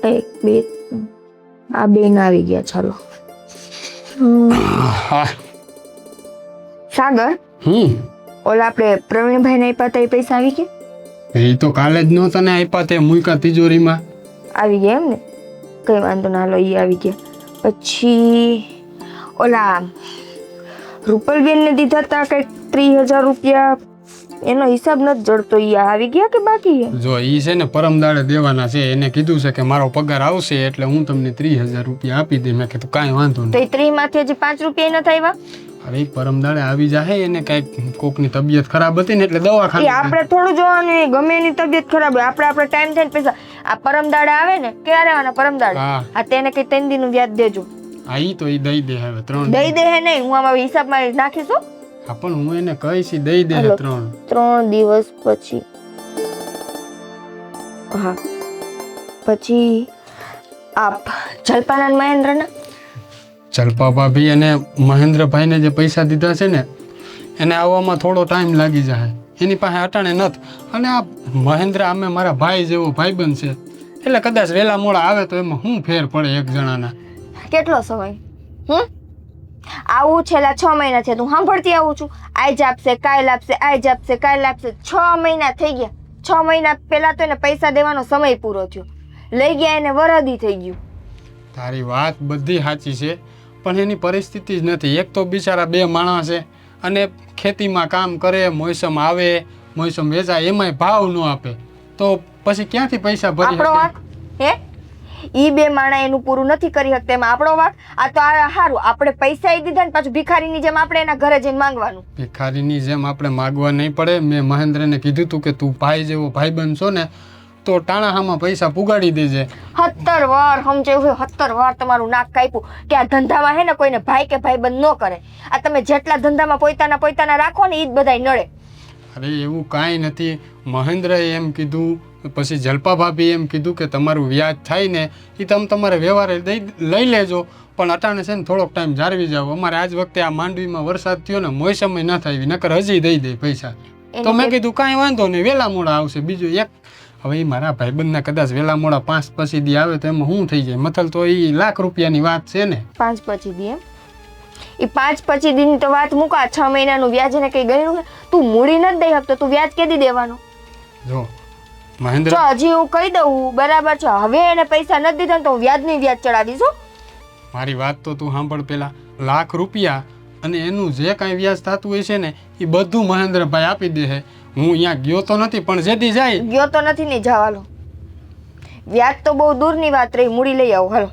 એક બે આ બેન આવી ગયા. ચાલો. સાગર, ઓલા આપણે પ્રવીણભાઈ ને આપ્યા હતા એ પૈસા આવી ગયા? એ તો કાલે જ નો તને આપ્યા તે મૂકા તિજોરીમાં. આવી ગયા એમ ને? કઈ વાંધો ના, લો એ આવી ગયા. પછી ઓલા રૂપલબેન ને દીધા હતા કઈક 30,000 રૂપિયા, એનો હિસાબ નથી જડતો. એ આવી ગયા કે બાકી છે? જો ઈ છે ને પરમદાડે દેવાના છે. એને કીધું છે કે મારો પગાર આવશે એટલે હું તમને 30,000 રૂપિયા આપી દઈ. મેં કીધું કાંઈ વાંધો તો નહીં. એ 30 માંથી હજી 5 રૂપિયા નથી આવ્યા? અરે પરમદાડે આવી જાય. એને કઈક કોકની તબિયત ખરાબ હતી ને એટલે દવાખાને. એ આપણે થોડું જોવાનું, ગમે એની તબિયત ખરાબ હોય આપણે ટાઈમ થઈને પૈસા. આ પરમદાડે આવે ને, ક્યારે આવવાના પરમદાડે? આ તેને કઈ 3 દિનનું વ્યાજ દેજો. હા ઈ તો ઈ દઈ દે. હવે 3 દઈ દે હે નહીં, હું આમાં હિસાબમાં નાખીશું. હા પણ હું એને કહીશ દઈ દે. 3 દિવસ પછી. હા, પછી આપ જલપાના મહેન્દ્રના જલપા ભાભી અને મહેન્દ્રભાઈને જે પૈસા દીધા છે ને એને આવવામાં થોડો ટાઈમ લાગી જાય. એની પાસે અટાણે નથી. અને આ મહેન્દ્ર આમે મારા ભાઈ જેવો ભાઈબંધ છે એટલે કદાચ વહેલા મોડા આવે તો એમાં શું ફેર પડે એક જણાના? કેટલો સમય? આવું છેલ્લા 6 મહિના છે તું સાંભળતી આવું છું. આજ આપશે, કાલ આપશે, આજ આપશે, કાલ આપશે. 6 મહિના થઈ ગયા. 6 મહિના પહેલા તો એને પૈસા દેવાનો સમય પૂરો થયો. લઈ ગયા એને વરદી થઈ ગયું. તારી વાત બધી સાચી છે પણ એની પરિસ્થિતિ જ નથી. એક તો બિચારા 2 માણસ છે અને ખેતીમાં કામ કરે, મોસમ આવે, મોસમ વેચાય, એમાંય ભાવ ન આપે તો પછી ક્યાંથી પૈસા ભરી આપણો વાક હે? ઈ 2 માણા એનું પૂરું નથી કરી શકતા, એમાં આપણો વાક? આ તો આ સારું, આપણે પૈસા ઈ દીધા ને પાછું ભિખારીની જેમ આપણે એના ઘરે જઈને માંગવાનું. ભિખારીની જેમ આપણે માગવા નહીં પડે. મેં મહેન્દ્રને કીધું તું કે તું ભાઈ જેવો ભાઈબંધ છો ને તો ટાણાહામાં પૈસા પુગાડી દેજે. 17 વાર સમજાવ્યું, 17 વાર તમારું નાક કાપ્યું કે આ ધંધામાં હે ને કોઈને ભાઈ કે ભાઈબંધ ન કરે. આ તમે જેટલા ધંધામાં પોતાના રાખો ને ઈ જ બધાય નડે. અરે એવું કાંઈ નથી. મહેન્દ્રએ એમ કીધું, પછી જલપા ભાભી એમ કીધું કે તમારું વ્યાજ થાય ને એ તમે તમારે વ્યવહારે લઈ લેજો પણ અટાણે છે ને થોડોક ટાઈમ જાળવી જાઓ. અમારે આજ વખતે આ માંડવીમાં વરસાદ થયો ને મોસમય ન થાય નકર હજી દઈ દે પૈસા. તો મેં કીધું કાંઈ વાંધો નહીં, વહેલા મોડા આવશે. બીજું એક હવે એ મારા ભાઈબંધના કદાચ વહેલા મોડા 5 પછી દી આવે તો એમાં શું થઈ જાય? મતલબ તો એ લાખ રૂપિયાની વાત છે ને. 5 પછી દી એમ? એ 5 પછી દીની તો વાત મૂકા. 6 મહિનાનું વ્યાજ એને કઈ ગણ્યું છે? તું મૂડી નથી દઈ શકતો, તું વ્યાજ કેદી દેવાનો? જો મહેન્દ્ર, હજી હું કહી દઉં બરાબર છે. હવે એને પૈસા નથી દીધા તો હું વ્યાજની વ્યાજ ચડાવીશ. મારી વાત તો તું સાંભળ પેલા. લાખ રૂપિયા અને એનું જે કાંઈ વ્યાજ થતું હોય છે ને એ બધું મહેન્દ્રભાઈ આપી દે છે. હું અહીંયા ગયો તો નથી પણ જેથી જાય ગયો તો નથી ને જવાલો. વ્યાજ તો બહુ દૂરની વાત રહી, મૂડી લઈ આવો હાલો.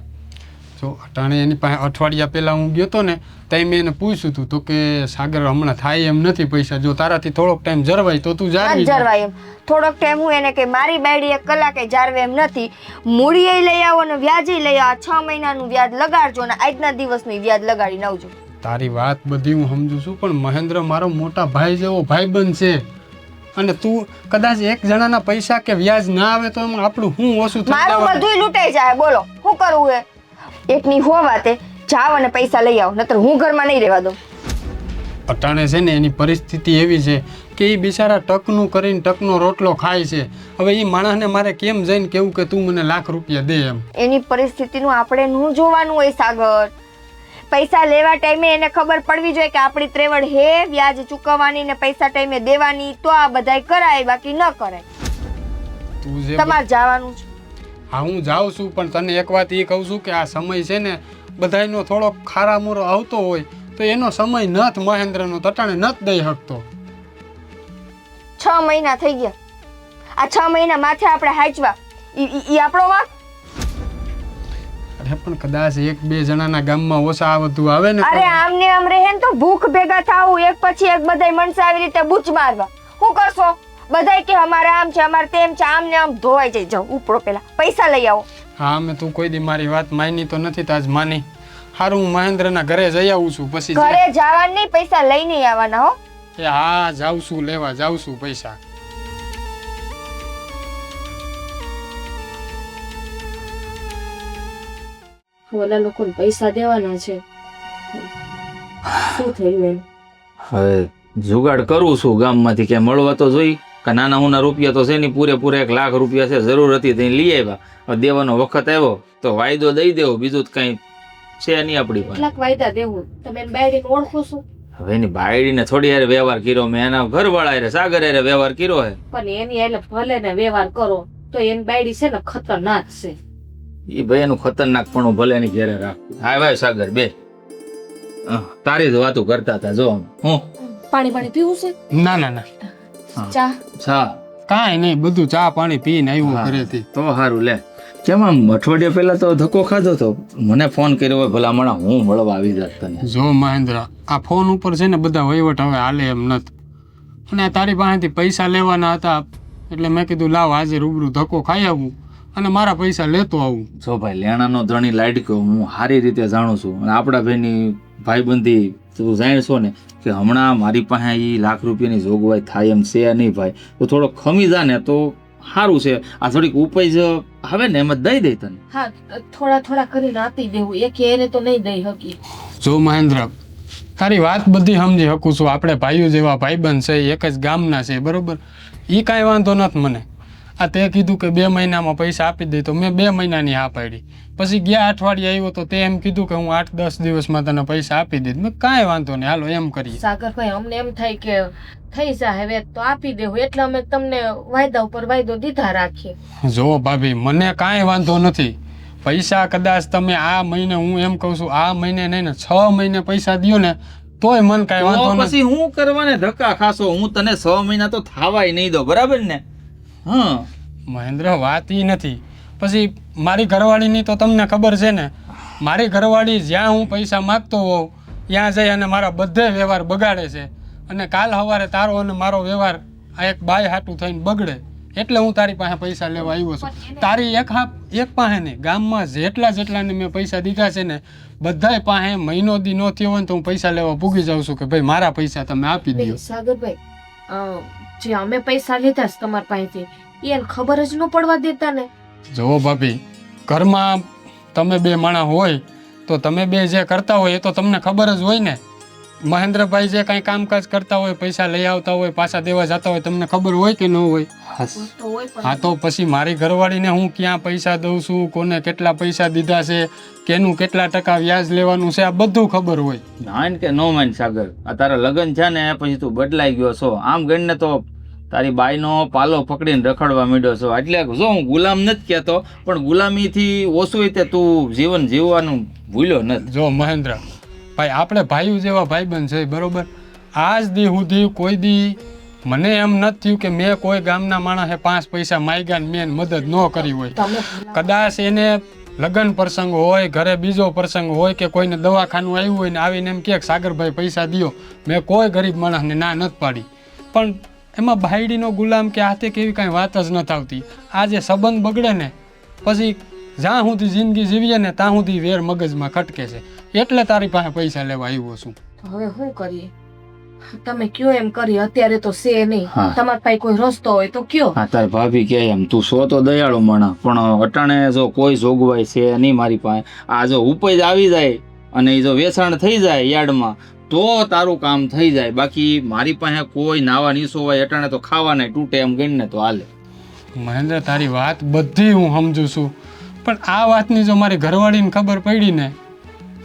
જો અટાણે એની પાસે અઠવાડિયા પહેલાં હું ગયો તો ને ત્યાં મેં એને પૂછ્યું હતું તો કે સાગર હમણાં થાય એમ નથી પૈસા, જો તારાથી થોડોક ટાઈમ જરવાય તો તું જરવાય એમ. થોડોક ટાઈમ હું એને કે મારી બાયડી 1 કલાકે જારવે એમ નથી. મૂડી લઈ આવો ને વ્યાજે લઈ આવો. 6 મહિનાનું વ્યાજ લગાડજો અને આજના દિવસનું વ્યાજ લગાડી નાવજો. તારી વાત બધી હું સમજુ છું પણ મહેન્દ્ર મારો મોટા ભાઈ જેવો ભાઈબંધ છે અને તું કદાચ એક જણાના પૈસા કે વ્યાજ ના આવે તો એમાં આપણું શું ઓછું થઈ જાય? મારું બધુંય લૂંટાઈ જાય. બોલો શું કરવું હે? એકની હો વાતે જાવ અને પૈસા લઈ આવો, નતર હું ઘરમાં નહીં રહેવા દઉં. અટાણે છે ને એની પરિસ્થિતિ એવી છે કે એ બિચારા ટકનું કરીને ટકનો રોટલો ખાય છે. હવે એ માણસને મારે કેમ જઈને કેવું કે તું મને લાખ રૂપિયા દે એમ? એની પરિસ્થિતિનું આપણે નું જોવાનું હોય સાગર. પૈસા લેવા ટાઈમે એને ખબર પડવી જોઈએ કે આપણી ત્રેવડ હે વ્યાજ ચૂકવવાની ને પૈસા ટાઈમે દેવાની, તો આ બધાય કરાય, બાકી ન કરાય. તું જે તમારે જવાનું છે. હા હું જાઉં છું પણ તને એક વાત એ કહું છું કે આ સમય છે ને બધાયનો થોડોક ખારામોરો આવતો હોય તો એનો સમય નથ મહેન્દ્રનો તટાણે નથ દઈ શકતો. 6 મહિના થઈ ગયા. આ 6 મહિના માથે આપણે હાચવા ઈ આપણો વાક? અરે પણ કદાચ 1-2 જણાના ગામમાં ઓછા આ બધું આવે ને. અરે આમને આમ રહે ને તો ભૂખ ભેગા થાવું, એક પછી એક બધાય મનસે આવી રીતે બૂચ મારવા. શું કરશો? બધાય કે અમારે આમ છે, અમારે તેમ છે, આમને આમ ધોવાઈ જાય. જાવ ઉપડો, પેલા પૈસા લઈ આવો. હા મેં તું કોઈ દી મારી વાત માની તો નથી, તાજ માની. હારું હું મહેન્દ્રના ઘરે જઈ આવું છું. પછી ઘરે જવાનું નહીં, પૈસા લઈને આવવાના હો. એ હા જાઉં છું, લેવા જાઉં છું પૈસા. ઓલા લોકોને પૈસા દેવાના છે. શું થયું એમ? હવે જુગાડ કરું છું ગામમાંથી, કે મળવા તો જોઈ. કે નાના હુના રૂપિયા તો છે નહીં, પૂરેપૂરા 1 લાખ રૂપિયા છે, જરૂર હતી તો લઈ આવ્યા. હવે દેવાનો વખત આવ્યો તો વાયદો દઈ દેવો, બીજું તો કંઈ છે નહીં આપણી પાસે. કેટલાક વાયદા દેવું તમે એની બાયડીને ઓળખો છો? હવે એની બાયડીને થોડી યાર વ્યવહાર કર્યો મેં, એના ઘરવાળા હારે સાગર હારે વ્યવહાર કર્યો હે. પણ એની એટલે ભલે ને વ્યવહાર કરો તો એની બાયડી છે ને ખતરનાક છે. એ ભાઈ એનું ખતરનાક પણ ભલે એની ઘેરે રાખવું. હા ભાઈ સાગર બે તારી જ વાતો કરતા હતા. જો હું પાણી પીવું છે? ના ના ના, ચા? છા કાંઈ નહીં, બધું ચા પાણી પીને આવ્યું ઘરેથી. તો સારું લે. કેમ આમ અઠવાડિયા પહેલા તો ધક્કો ખાધો તો મને ફોન કર્યો હોય ભલામણા હું મળવા આવી જાત તને. જો મહેન્દ્ર, આ ફોન ઉપર છે ને બધા વહીવટ હવે હાલે એમ નથી, અને તારી પાસેથી પૈસા લેવાના હતા એટલે મેં કીધું લાવ આજે રૂબરૂ ધક્કો ખાઈ આવું અને મારા પૈસા લેતો આવું. જો ભાઈ લેણાનો ધણી લાડક્યો હું સારી રીતે જાણું છું, અને આપણા ભાઈની ભાઈબંધી તું જાણશો ને કે હમણાં મારી પાસે એ ₹1 લાખ ની જોગવાઈ થાય એમ છે નહીં ભાઈ, તો થોડો ખમી જા ને તો સારું છે. આ થોડીક ઉપજ આવે ને એમ જ દઈ દે તને. હા, થોડા કરીને આપી દેવું, એક એને તો નહીં દઈ શકી. જો મહેન્દ્ર, તારી વાત બધી સમજી શકું છું, આપણે ભાઈઓ જેવા ભાઈબંધ છે, એક જ ગામના છે, બરોબર, એ કાંઈ વાંધો નથી મને. આ તે કીધું કે 2 મહિનામાં પૈસા આપી દે, તો મેં 2 મહિનાની હા પાડી. પછી ગયા અઠવાડિયે આવ્યો તો તે એમ કીધું કે હું 8-10 દિવસમાં તને પૈસા આપી દઈશ. મેં કાંઈ વાંધો નહીં, હાલો એમ કરીએ. સાગરભાઈ, અમને એમ થાય કે થઈ જાય હવે તો આપી દેવું, એટલે અમે તમને વાયદા ઉપર વાયદો દીધા રાખીએ. જો ભાભી, મને કાંઈ વાંધો નથી. પૈસા કદાચ તમે આ મહિને, હું એમ કહું છું આ મહિને નહીં ને 6 મહિને પૈસા દ્યો ને તોય મને કાંઈ વાંધો નથી. પછી હું કરવાને ધક્કા ખાશો? હું તને 6 મહિના તો થાવાય નહીં દો, બરાબર ને? હા મહેન્દ્ર, વાત ઈ નથી. પછી મારી ઘરવાળીની તો તમને ખબર છે ને, મારી ઘરવાળી જ્યાં હું પૈસા માગતો હોઉં ત્યાં જઈ અને મારા બધે વ્યવહાર બગાડે છે, અને કાલ સવારે તારો અને મારો વ્યવહાર આ એક બાય હાટું થઈને બગડે, એટલે હું તારી પાસે પૈસા લેવા આવ્યો છું. તારી એક પાસે નહીં, ગામમાં જેટલાને મેં પૈસા દીધા છે ને બધાય પાસે મહિનો દી ન થયો હોય ને તો હું પૈસા લેવા પૂગી જાઉં છું કે ભાઈ મારા પૈસા તમે આપી દો. સાગરભાઈ, જે અમે પૈસા લીધા છે તમારી પાસેથી એને ખબર જ ન પડવા દેતા ને. જુઓ ભાભી, ઘરમાં તમે 2 માણસ હોય તો તમે 2 જે કરતા હોય એ તો તમને ખબર જ હોય ને. મહેન્દ્રભાઈ જે કાંઈ કામકાજ કરતા હોય, પૈસા લઈ આવતા હોય, પાછા દેવા જતા હોય, તમને ખબર હોય કે ન હોય? હા, તો પછી મારી ઘરવાળીને હું ક્યાં પૈસા દઉં છું, કોને કેટલા પૈસા દીધા છે, કેનું કેટલા ટકા વ્યાજ લેવાનું છે, આ બધું ખબર હોય. માન કે નો માન સાગર, આ તારા લગ્ન છે ને પછી તું બદલાઈ ગયો છો. આમ ગણીને તો તારી બાઈનો પાલો પકડીને રખડવા માંડ્યો છો. એટલે જો હું ગુલામ નથી કહેતો, પણ ગુલામીથી ઓછું તે તું જીવન જીવવાનું ભૂલ્યો નથી. જો મહેન્દ્ર ભાઈ, આપણે ભાઈઓ જેવા ભાઈબંધ છે, બરોબર. આજ દી સુધી કોઈ દી મને એમ નથી થયું કે મેં કોઈ ગામના માણસે 5 પૈસા માગ્યા ને મેં મદદ ન કરી હોય. કદાચ એને લગ્ન પ્રસંગ હોય, ઘરે બીજો પ્રસંગ હોય, કે કોઈને દવાખાનું આવ્યું હોય ને આવીને એમ કે સાગરભાઈ પૈસા દ્યો, મેં કોઈ ગરીબ માણસને ના નથી પાડી. પણ એમાં બાયડીનો ગુલામ કે હાથે કેવી કાંઈ વાત જ નથી આવતી. આ જે સંબંધ બગડે ને પછી જ્યાં સુધી જિંદગી જીવીએ ને ત્યાં સુધી વેર મગજમાં ખટકે છે, એટલે તારી પાસે પૈસા લેવા આવ્યો છું. હવે શું કરીએ? તમે કયો એમ કરી, અત્યારે તો છે નહીં. તમારા પાસે કોઈ રસ્તો હોય તો કયો. હા, તારી ભાભી કે એમ તું છો તો દયાળુ માણસ, પણ અટાણે જો કોઈ જોગવાઈ છે નહીં મારી પાસે. આ જો ઉપજ આવી જાય અને જો વેચાણ થઈ જાય યાર્ડમાં તો તારું કામ થઈ જાય. બાકી મારી પાસે કોઈ નાવા નીસો હોય અટાણે તો ખાવાના તૂટે એમ ગણીને તો હાલે. મહેન્દ્ર, તારી વાત બધી હું સમજુ છું, પણ આ વાતની જો મારી ઘરવાળીને ખબર પડી ને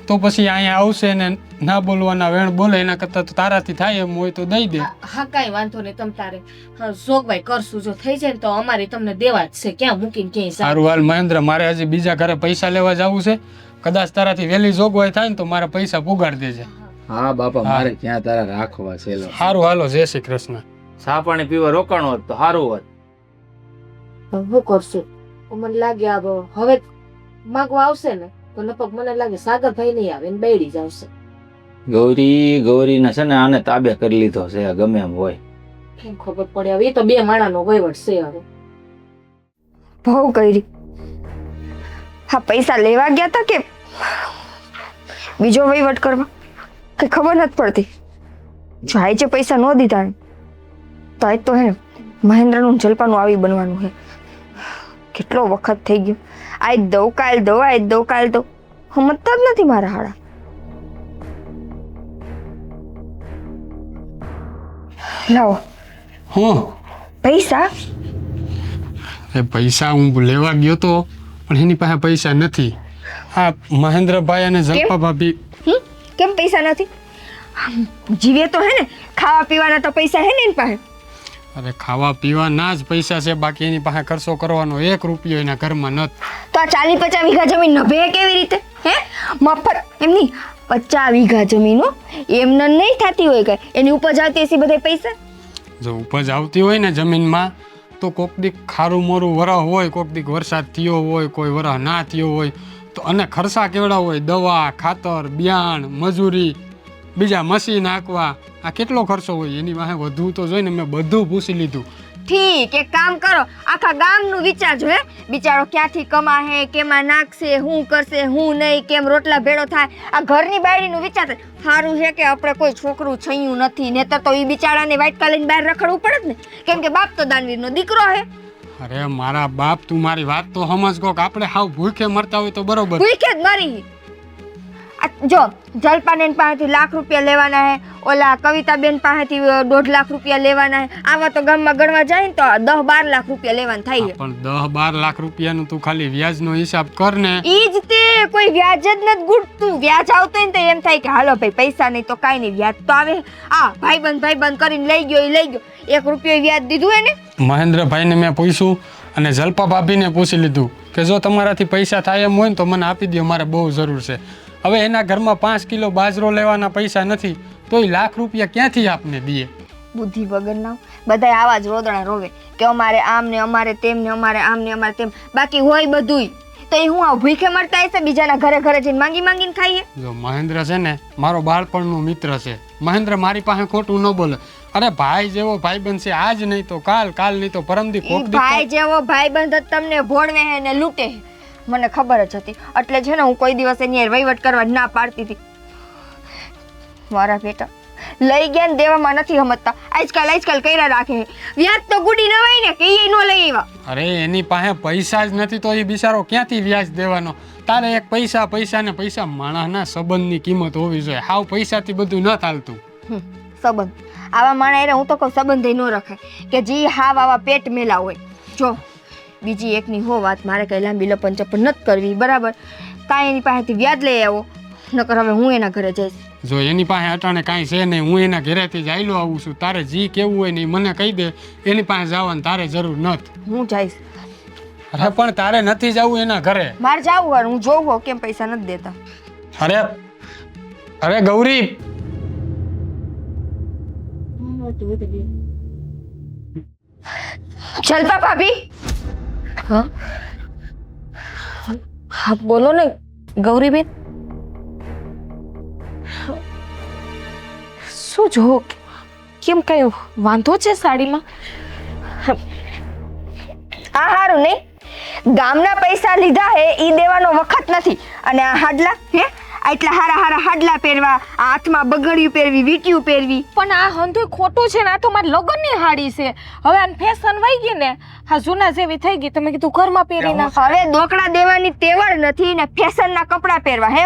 તો પછી અહીંયા આવશે ને ના બોલવાના વેણ બોલે, એના કરતાં તો તારાથી થાય એમ હોય તો દઈ દે. હા, કાંઈ વાંધો નહીં, તમ તારે જોગવાઈ કરશું. જો થઈ જાય ને તો અમારે તમને દેવા જ છે, ક્યાં મૂકીને ક્યાંય. સારું હાલ મહેન્દ્ર, મારે હજી બીજા ઘરે પૈસા લેવા જવું છે. કદાચ તારાથી વહેલી જોગવાઈ થાય ને તો મારા પૈસા પુગાડી દેજે. હા બાપા, મારે ક્યાં તારા રાખવા છે. સારું હાલો, જય શ્રી કૃષ્ણ. ચા પાણી પીવા રોકાણો હોત તો સારું હોત. શું કરશું? મને લાગે હવે માગવા આવશે ને તો લગભગ મને લાગે સાગરભાઈ નહીં આવે, બેડી જ આવશે. ગૌરીને છે ને આને તાબે કરી લીધો છે, ગમે એમ હોય. કેમ ખબર પડે? હવે એ તો 2 માણાનો વહીવટ છે. હવે બહુ કરી. હા, પૈસા લેવા ગયા હતા કે બીજો વહીવટ કરવા કઈ ખબર નથી પડતી. જો આઈ જે પૈસા ન દીધા ને તો આજ તો હે ને મહેન્દ્રનું જલપાનું આવી બનવાનું છે. કેટલો વખત થઈ ગયો, આજ દઉં કાલ દઉં, આજ દઉં કાલ દઉં, સમજતા જ નથી મારા હાડા. લાવો. હું પૈસા? એ પૈસા હું લેવા ગયો તો પણ એની પાસે પૈસા નથી. આ મહેન્દ્રભાઈ અને જલ્પા ભાભી કેમ પૈસા નથી? જીવે તો હે ને, ખાવા પીવાના તો પૈસા હે ને એની પાસે. અરે ખાવા પીવાના જ પૈસા છે, બાકી એની પાસે ખર્ચો કરવાનો 1 રૂપિયો એના ઘરમાં નથી. તો આ 40-50 વીઘા જમીન નભે કેવી રીતે? હે મફત એમની 50 વીઘા જમીનો એમને નહીં થતી હોય કઈ, એની ઉપજ આવતી હશે બધા પૈસા. જો ઉપજ આવતી હોય ને જમીનમાં તો કોક દીક ખારું મોરું વરહ હોય, કોક દીક વરસાદ થયો હોય, કોઈ વરહ ના થયો હોય તો અને ખર્ચા કેવડા હોય, દવા ખાતર બિયાણ મજૂરી બીજા મશીન નાખવા, આ કેટલો ખર્ચો હોય. એની પાસે વધુ તો જોઈને મેં બધું પૂછી લીધું. ઠીક, એક કામ કરો, આખા ગામનું વિચારજો. હે બિચારો ક્યાંથી કમાહે, કેમાં નાખશે, શું કરશે, શું નહીં, કેમ રોટલા ભેળો થાય, આ ઘરની બાયડીનું વિચાર. સારું છે કે આપણે કોઈ છોકરું છયું નથી, નહીતર તો એ બિચારાને વાઇટ કાલીને બહાર રખડવું પડે જ ને, કેમ કે બાપ તો દાનવીરનો દીકરો હે. અરે મારા બાપ, તું મારી વાત તો સમજ કોક, આપણે હાવ ભૂખે મરતા હોય તો બરોબર. ભૂખે જ મરી. જો જલપાનેન પાસેથી ₹1,00,000 રૂપિયા લેવાના હે, ઓલા કવિતાબેન પાસેથી 1.5 લાખ રૂપિયા લેવાના હે. આવા તો ગામમાં ગણવા જાય ને તો 10-12 લાખ રૂપિયા લેવાના થાય છે. પણ 10-12 લાખ રૂપિયાનું તું ખાલી વ્યાજનો હિસાબ કર ને. ઈ જ તે, કોઈ વ્યાજ જ નથી ગુડતું. વ્યાજ આવતો હોય ને તો એમ થાય કે હાલો ભાઈ પૈસા નહીં તો કાંઈ નહીં, વ્યાજ તો આવે. આ ભાઈબંધ કરીને લઈ ગયો, એ લઈ ગયો, 1 રૂપિયો વ્યાજ દીધું એને. મહેન્દ્રભાઈને મેં પૂછ્યું અને જલ્પા ભાભીને પૂછી લીધું કે જો તમારાથી પૈસા થાય એમ હોય ને તો મને આપી દો, મારે બહુ જરૂર છે. હવે એના ઘરમાં 5 કિલો બાજરો લેવાના પૈસા નથી તો એ ₹1,00,000 રૂપિયા ક્યાંથી આપને દે? બુદ્ધિ વગરના બધા આવા જ રોદણા રોવે કે અમારે આમ ને અમારે તેમ ને અમારે આમ ને અમારે તેમ, બાકી હોય બધુંય તો એ હું આ ભૂખે મરતા હશે, બીજાના ઘરે જઈને માંગીને ખાઈએ. જો મહેન્દ્ર છે ને મારો બાળપણનો મિત્ર છે. મહેન્દ્ર મારી પાસે ખોટું ન બોલે. અરે ભાઈ જેવો ભાઈબંધ છે, આજ નહીં તો કાલ, કાલ નહીં તો પરમદી. ભાઈ જેવો ભાઈબંધ જ તમને ભોળવે હે ને લૂંટે હે, મને ખબર જ હતી. એટલે છે ને હું કોઈ દિવસ એની વહીવટ કરવા ના પાડતી હતી. મારા બેટા લઈ ગયા ને દેવામાં નથી સમજતા, આજકાલ કર્યા રાખે. વ્યાજ તો ગુડી ન હોય ને કે એ ન લઈ આવ્યા. અરે એની પાસે પૈસા જ નથી તો એ બિચારો ક્યાંથી વ્યાજ દેવાનો? તારે એક પૈસા ને પૈસા, માણસના સંબંધની કિંમત હોવી જોઈએ. હાવ પૈસાથી બધું ન ચાલતું. સંબંધ આવા માણા હું તો કહું સંબંધ ન રખાય કે જે હાવ આવા પેટ મેલા હોય. જો બીજી એકની હો વાત, મારે કઈ લાંબી લપન ચપન નથી કરવી, બરાબર? કાંઈ એની પાસેથી વ્યાજ લઈ આવો, નકર હવે હું એના ઘરે જઈશ. જો એની પાસે અટાણે કાંઈ છે નહીં, હું એના ઘરેથી જ આયલો આવું છું. તારે જી કેવું હોય ને મને કહી દે, એની પાસે જવાની તારે જરૂર નથી. હું જઈશ. અરે પણ તારે નથી જવું એના ઘરે. મારે જવું હોય, હું જોઉં કેમ પૈસા નથી દેતા. અરે ગૌરી, જલ્પા ભાભી. હા બોલો ને ગૌરીબેન. શું જો કેમ કઈ વાંધો છે સાડીમાં? આ હારું નહીં, ગામના પૈસા લીધા હે ઈ દેવાનો વખત નથી. અને આ હાડલા હે, આટલા હારા હાડલા પહેરવા, આ હાથમાં બગડિયું પહેરવી, વીંટિયું પહેરવી. પણ આ હંધુય ખોટું છે ને, આ તો મારી લગ્નની હાડી છે. હવે આને ફેશન વહી ગઈ ને, હા જૂના જેવી થઈ ગઈ. તમે કીધું ઘરમાં પહેરી નાખ. હવે દોકડા દેવાની તેવડ નથી ને ફેશનના કપડાં પહેરવા. હે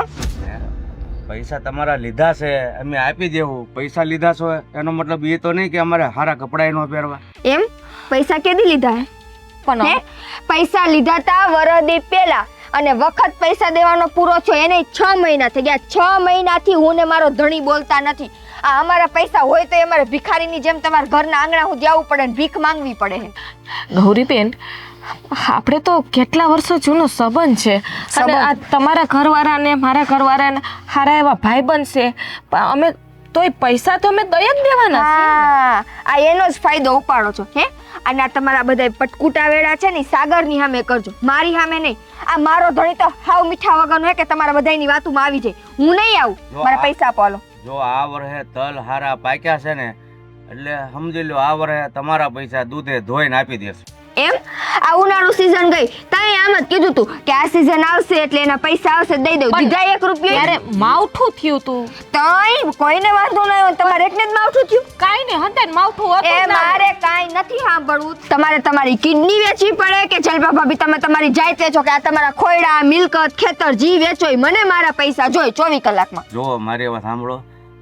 પૈસા તમારા લીધા છે, અમે આપી દેવું. પૈસા લીધા છો એનો મતલબ એ તો નહીં કે અમારે સારા કપડા ન પહેરવા. એમ પૈસા કેદી લીધા હે? પણ હે પૈસા લીધા તા વરદી પહેલા, અને વખત પૈસા દેવાનો પૂરો થયો એને 6 મહિના થઈ ગયા. 6 મહિનાથી હું ને મારો ધણી બોલતા નથી. આ અમારા પૈસા હોય તો અમારે ભિખારીની જેમ તમારા ઘરના આંગણા સુધી આવવું પડે ને ભીખ માંગવી પડે. ગૌરીબેન, આપણે તો કેટલા વર્ષો જૂનો સંબંધ છે, અને આ તમારા ઘરવાળા ને મારા ઘરવાળાને હારા એવા ભાઈબંધ છે. અમે તોય પૈસા તો અમે દઈ જ દેવાના. આ એનો જ ફાયદો ઉપાડો છો. હે અને આ તમારા બધા પટકુટા વેડા છે ને સાગરની સામે કરજો, મારી સામે નહીં. આ મારો ધણી તો હાવ મીઠા વગરનો હે કે તમારા બધાની વાતોમાં આવી જાય. હું નહીં આવું, મારા પૈસા આપો. હાલો. જો આ વર્ષે તલ હારા પાક્યા છે ને, એટલે સમજી લો આ વર્ષે તમારા પૈસા દૂધે ધોઈને આપી દેશું. એમ આ ઉનાળુ સીઝન ગઈ, તઈ આમ જ કીધું તું કે આ સીઝન આવશે એટલે એના પૈસા આવશે, દઈ દઉં. દીધા 1 રૂપિયો. ત્યારે માવઠું થયું તું. તઈ કોઈને વાંધો ન આવ્યો, તમારે એકને જ માવઠું થયું. કાઈ ને હંતે માવઠું હતું. એ મારે કાઈ નથી સાંભળવું. તમારે તમારી કિડની વેચવી પડે કે જલપા ભાભી તમે તમારી જાત વેચો, કે આ તમારા ખોયડા મિલકત ખેતર જી વેચો, મને મારા પૈસા જોઈ 24 કલાકમાં. જો મારી વાત સાંભળો,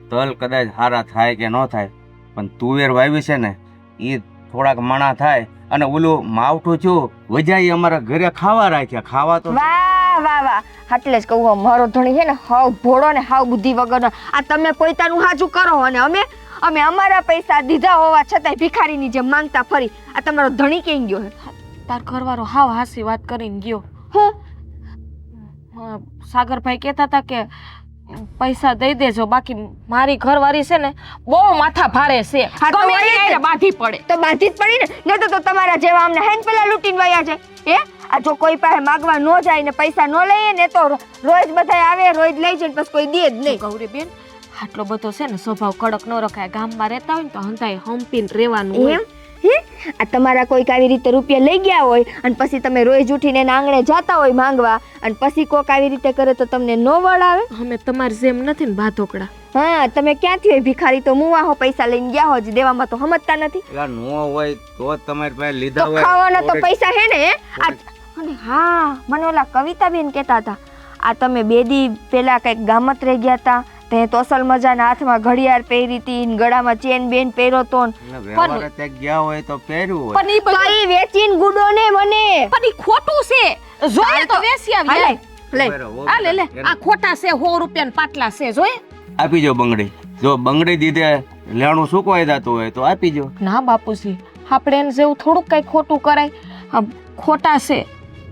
તલ કદાચ હારા થાય કે ન થાય, પણ તુવેર વાવી છે ને એ થોડાક મણા થાય અને ઓલું માવઠું છું વજાઈ અમારા ઘરે ખાવા રાખ્યા. ખાવા તો વાહ વાહ વાહ, એટલે જ કહું મારો ધણી છે ને હાવ ભોળો ને હાવ બુદ્ધિ વગરનો. આ તમે પોતાનું હાજુ કરો અને અમે અમારા પૈસા દીધા હોવા છતાંય ભિખારીની જેમ માંગતા ફરી. આ તમારો ધણી કેમ ગયો હે? તાર ઘરવાળો હાવ હાસી વાત કરીને ગયો. હું સાગરભાઈ કહેતા હતા કે પૈસા દઈ દેજો, બાકી મારી ઘરવાળી છે ને બહુ માથા ભારે છે. હા તો ગમે વળી જ. ત્યારે બાંધી પડે. તો બાંધી જ પડી ને, નહીં તો તમારા જેવા અમને હેન પેલા લૂંટીને વયા છે. આ જો કોઈ પાસે માગવા ન જાય ને પૈસા ન લઈએ ને તો રોજ બધાય આવે, રોજ લઈ જાય પછી કોઈ દે જ નહીં. ગૌરીબેન, આટલો બધો છે ને સ્વભાવ કડક ન રખાય. ગામમાં રહેતા હોય ને તો હંધાય હંપીને રહેવાનું હોય. એમ હે? આ તમારા કોઈક આવી રીતે રૂપિયા લઈ ગયા હોય અને પછી તમે રોજ ઉઠીને એના આંગણે જાતા હોય માંગવા અને પછી કોક આવી રીતે કરે તો તમને નો વળ આવે? અમે તમારી જેમ નથી ને બાધોકડા. હા, તમે ક્યાંથી હોય ભિખારી? તો મુવા હો, પૈસા લઈને ગયા હો, જ દેવામાં તો સમજતા નથી. પેલા નો હોય તો જ તમારી પાસે લીધા તો હોય. ખાવાના તો પૈસા હે ને હે? અને હા, મને ઓલા કવિતાબેન કહેતા હતા, આ તમે બે દી પેલા કઈક ગામત રહી ગયા હતા, તે તો અસલ મજાના હાથમાં ઘડિયાળ પહેરી હતી, ગળામાં ચેન બેન પહેર્યો તો, વ્યવહાર તે ગયા હોય તો પહેર્યું હોય. પણ ઈ તો બધું ઈ વેચીને ગુડો ને મને પણ ઈ ખોટું છે. જોઈએ તો વેસી હા, આવી. લઈ. આ લે લે, આ ખોટા છે. 100 રૂપિયાના પાટલા છે. જોઈએ આપી જો બંગડી. જો બંગડી દીધે લેણું સુકવાઈ જતું હોય તો આપી જો. ના બાપુજી, આપણે એને જેવું થોડુંક કઈ ખોટું કરાય. આ ખોટા છે.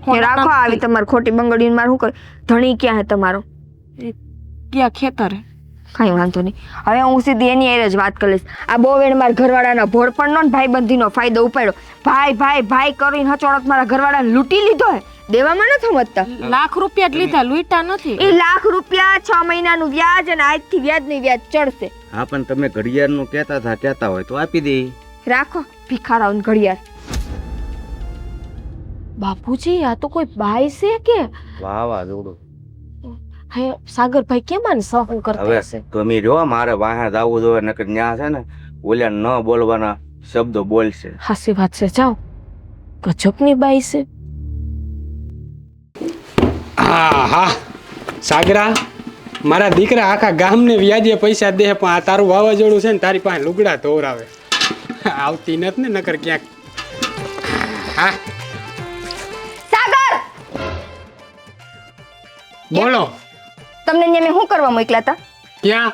કે રાખો આવી તમારી ખોટી બંગડીને માર શું કરે? ધણી ક્યાં હે તમારો? ક્યાં ખેતર? કઈ વાંધો નહીં, હવે હું સીધી એની હારે જ વાત કરીશ. આ બહુ વેણ મારા ઘરવાળાના ભોળપણનો ને ભાઈબંધીનો ફાયદો ઉપાડ્યો. ભાઈ ભાઈ ભાઈ કરીને હચોળક મારા ઘરવાળાને લૂંટી લીધો હે. દેવામાં ન સમજતા. લાખ રૂપિયા જ લીધા, લૂંટા નથી. એ લાખ રૂપિયા 6 મહિનાનું વ્યાજ અને આજથી વ્યાજની વ્યાજ ચડશે. હા, પણ તમે ઘડિયાળનું કહેતા હોય તો આપી દે. રાખો ભિખારાઓને ઘડિયાળ. બાપુજી, આ તો કોઈ બાઈ છે કે? વાહ વાહ જોડું. હે સાગરભાઈ કેમ આને સહન કરતા હવે હશે? તમે જો મારે વાહે જવું જોઈએ નકર ન્યા છે ને ઓલ્યા ન બોલવાના શબ્દો બોલશે. હાસી વાત છે. જાઓ, ગજબની બાઈ છે. હા હા સાગરા, મારા દીકરા આખા ગામને વ્યાજે પૈસા દે, પણ આ તારું વાવાઝોડું છે ને તારી પાસે લુગડા ધોરાવે. આવતી નથી ને નકર ક્યાંક. હા સાગર, બોલો. તમને ત્યાં મેં શું કરવા મોકલ્યા હતા? ક્યાં?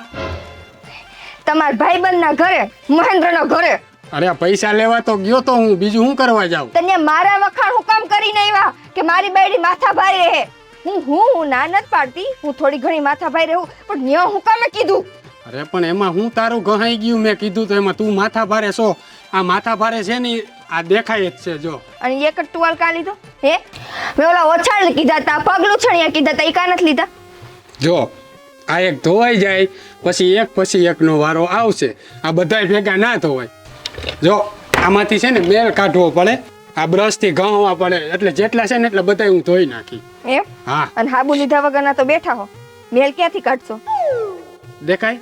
તમારા ભાઈબંધના ઘરે, મહેન્દ્રના ઘરે. અરે પૈસા લેવા તો ગયો તો હું, બીજું શું કરવા જાઉં? તને મારા વખાણ હું કામ કરીને આવ્યા કે મારી બાયડી માથા ભારે હે? હું ના નથી પાડતી, હું થોડી ઘણી માથા ભાઈ રહું, પણ ન્યા હું કામે કીધું? અરે પણ એમાં હું તારું ગહાઈ ગયું મેં કીધું તો એમાં તું માથા ભારે છો? આ માથા ભારે છે ને આ દેખાય જ છે. જો અને એક જ ટુવાલ કા લીધો હે? મેં ઓલા ઓછાળ કીધા તા, પગલું છણિયા કીધા તા, ઈ કા નથી લીધા? જો આ એક ધોવાઈ જાય પછી એકનો વારો આવશે. આ બધાય ભેગા ના ધોવાય. જો આમાંથી છે ને મેલ કાઢવો પડે, આ બ્રશથી ઘઉંવા પડે, એટલે જેટલા છે ને એટલે બધાય હું ધોઈ નાખી. એમ? હા, અને હાબુ લીધા વગરના તો બેઠા હો, મેલ ક્યાંથી કાઢશો? દેખાય?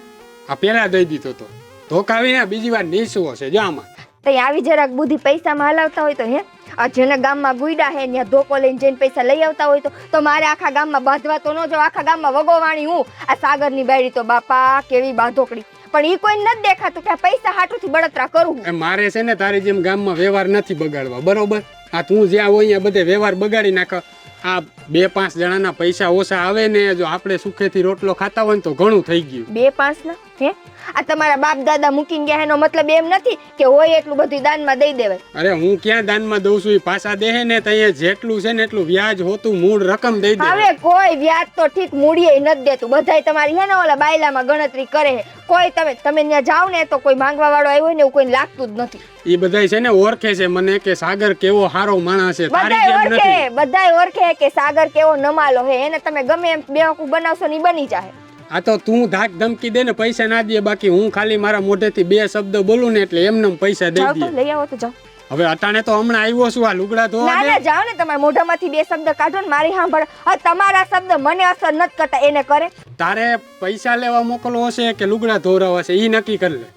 આ પેલા દઈ દીધો તો ધોકાવીને બીજી વાર નીસવો છે. જો આમાં તઈ આવી જરાક બુદ્ધિ પૈસામાં હલાવતા હોય તો હે? આ જેને ગામમાં ગુઈડા હે ત્યાં ધોકો લઈને જઈને પૈસા લઈ આવતા હોય તો મારે આખા ગામમાં બાંધવા તો ન જાવ, આખા ગામમાં વગોવાણી હું. આ સાગરની બાયડી તો બાપા કેવી બાંધોકડી, પણ ઈ કોઈ નથી દેખાતું કે આ પૈસા હાટુથી બળતરા કરું. એ મારે છે ને તારી જેમ ગામમાં વ્યવહાર નથી બગાડવા, બરોબર? આ તું જ્યાં હોય અહીંયા બધે વ્યવહાર બગાડી નાખ. આ 2-5 જણાના પૈસા ઓછા આવે ને, જો આપણે સુખેથી રોટલો ખાતા હોય ને તો ઘણું થઈ ગયું. 2-5 ના હે? આ તમારા બાપ દાદા મૂકીને ગયા એનો મતલબ એમ નથી કે હોય એટલું બધું દાનમાં દઈ દેવાય. અરે હું ક્યાં દાનમાં દઉં છું? એ પાછા દેહે ને તો અહીંયા જેટલું છે ને એટલું વ્યાજ હોતું મૂળ રકમ દઈ દે. હવે કોઈ વ્યાજ તો ઠીક મૂડીએ નથી દેતું, બધાય તમારી હે ને ઓલા બાયલામાં ગણતરી કરે છે. કોઈ તમે ત્યાં જાવ ને તો કોઈ માંગવા વાળો આવ્યો હોય ને એવું કોઈ લાગતું જ નથી. એ બધાય છે ને ઓળખે છે મને કે સાગર કેવો સારો માણસ છે, તારી બધાય જેમ ઓળખે, નથી. બધાય ઓળખે કે સાગર કેવો નમાલો હે, એને તમે ગમે એમ બેવકૂફ બનાવશો ને ઈ બની જાય. આ તો તું ધાક ધમકી દે ને પૈસા ના દે, બાકી હું ખાલી મારા મોઢેથી 2 શબ્દ બોલું ને એટલે એમને પૈસા દઈ જાઓ તો દે. લઈ આવો તો જાઓ. હવે અટાણે તો હમણાં આવ્યો છું, આ લુગડા ધોવા ના દે. ના જાઓ ને, તમારા મોઢામાંથી 2 શબ્દ કાઢો ને મારી સાંભળ. હવે તમારા શબ્દ મને અસર નથી કરતા, એને કરે. તારે પૈસા લેવા મોકલવો હશે કે લુગડા ધોરાવા છે એ નક્કી કરી લે.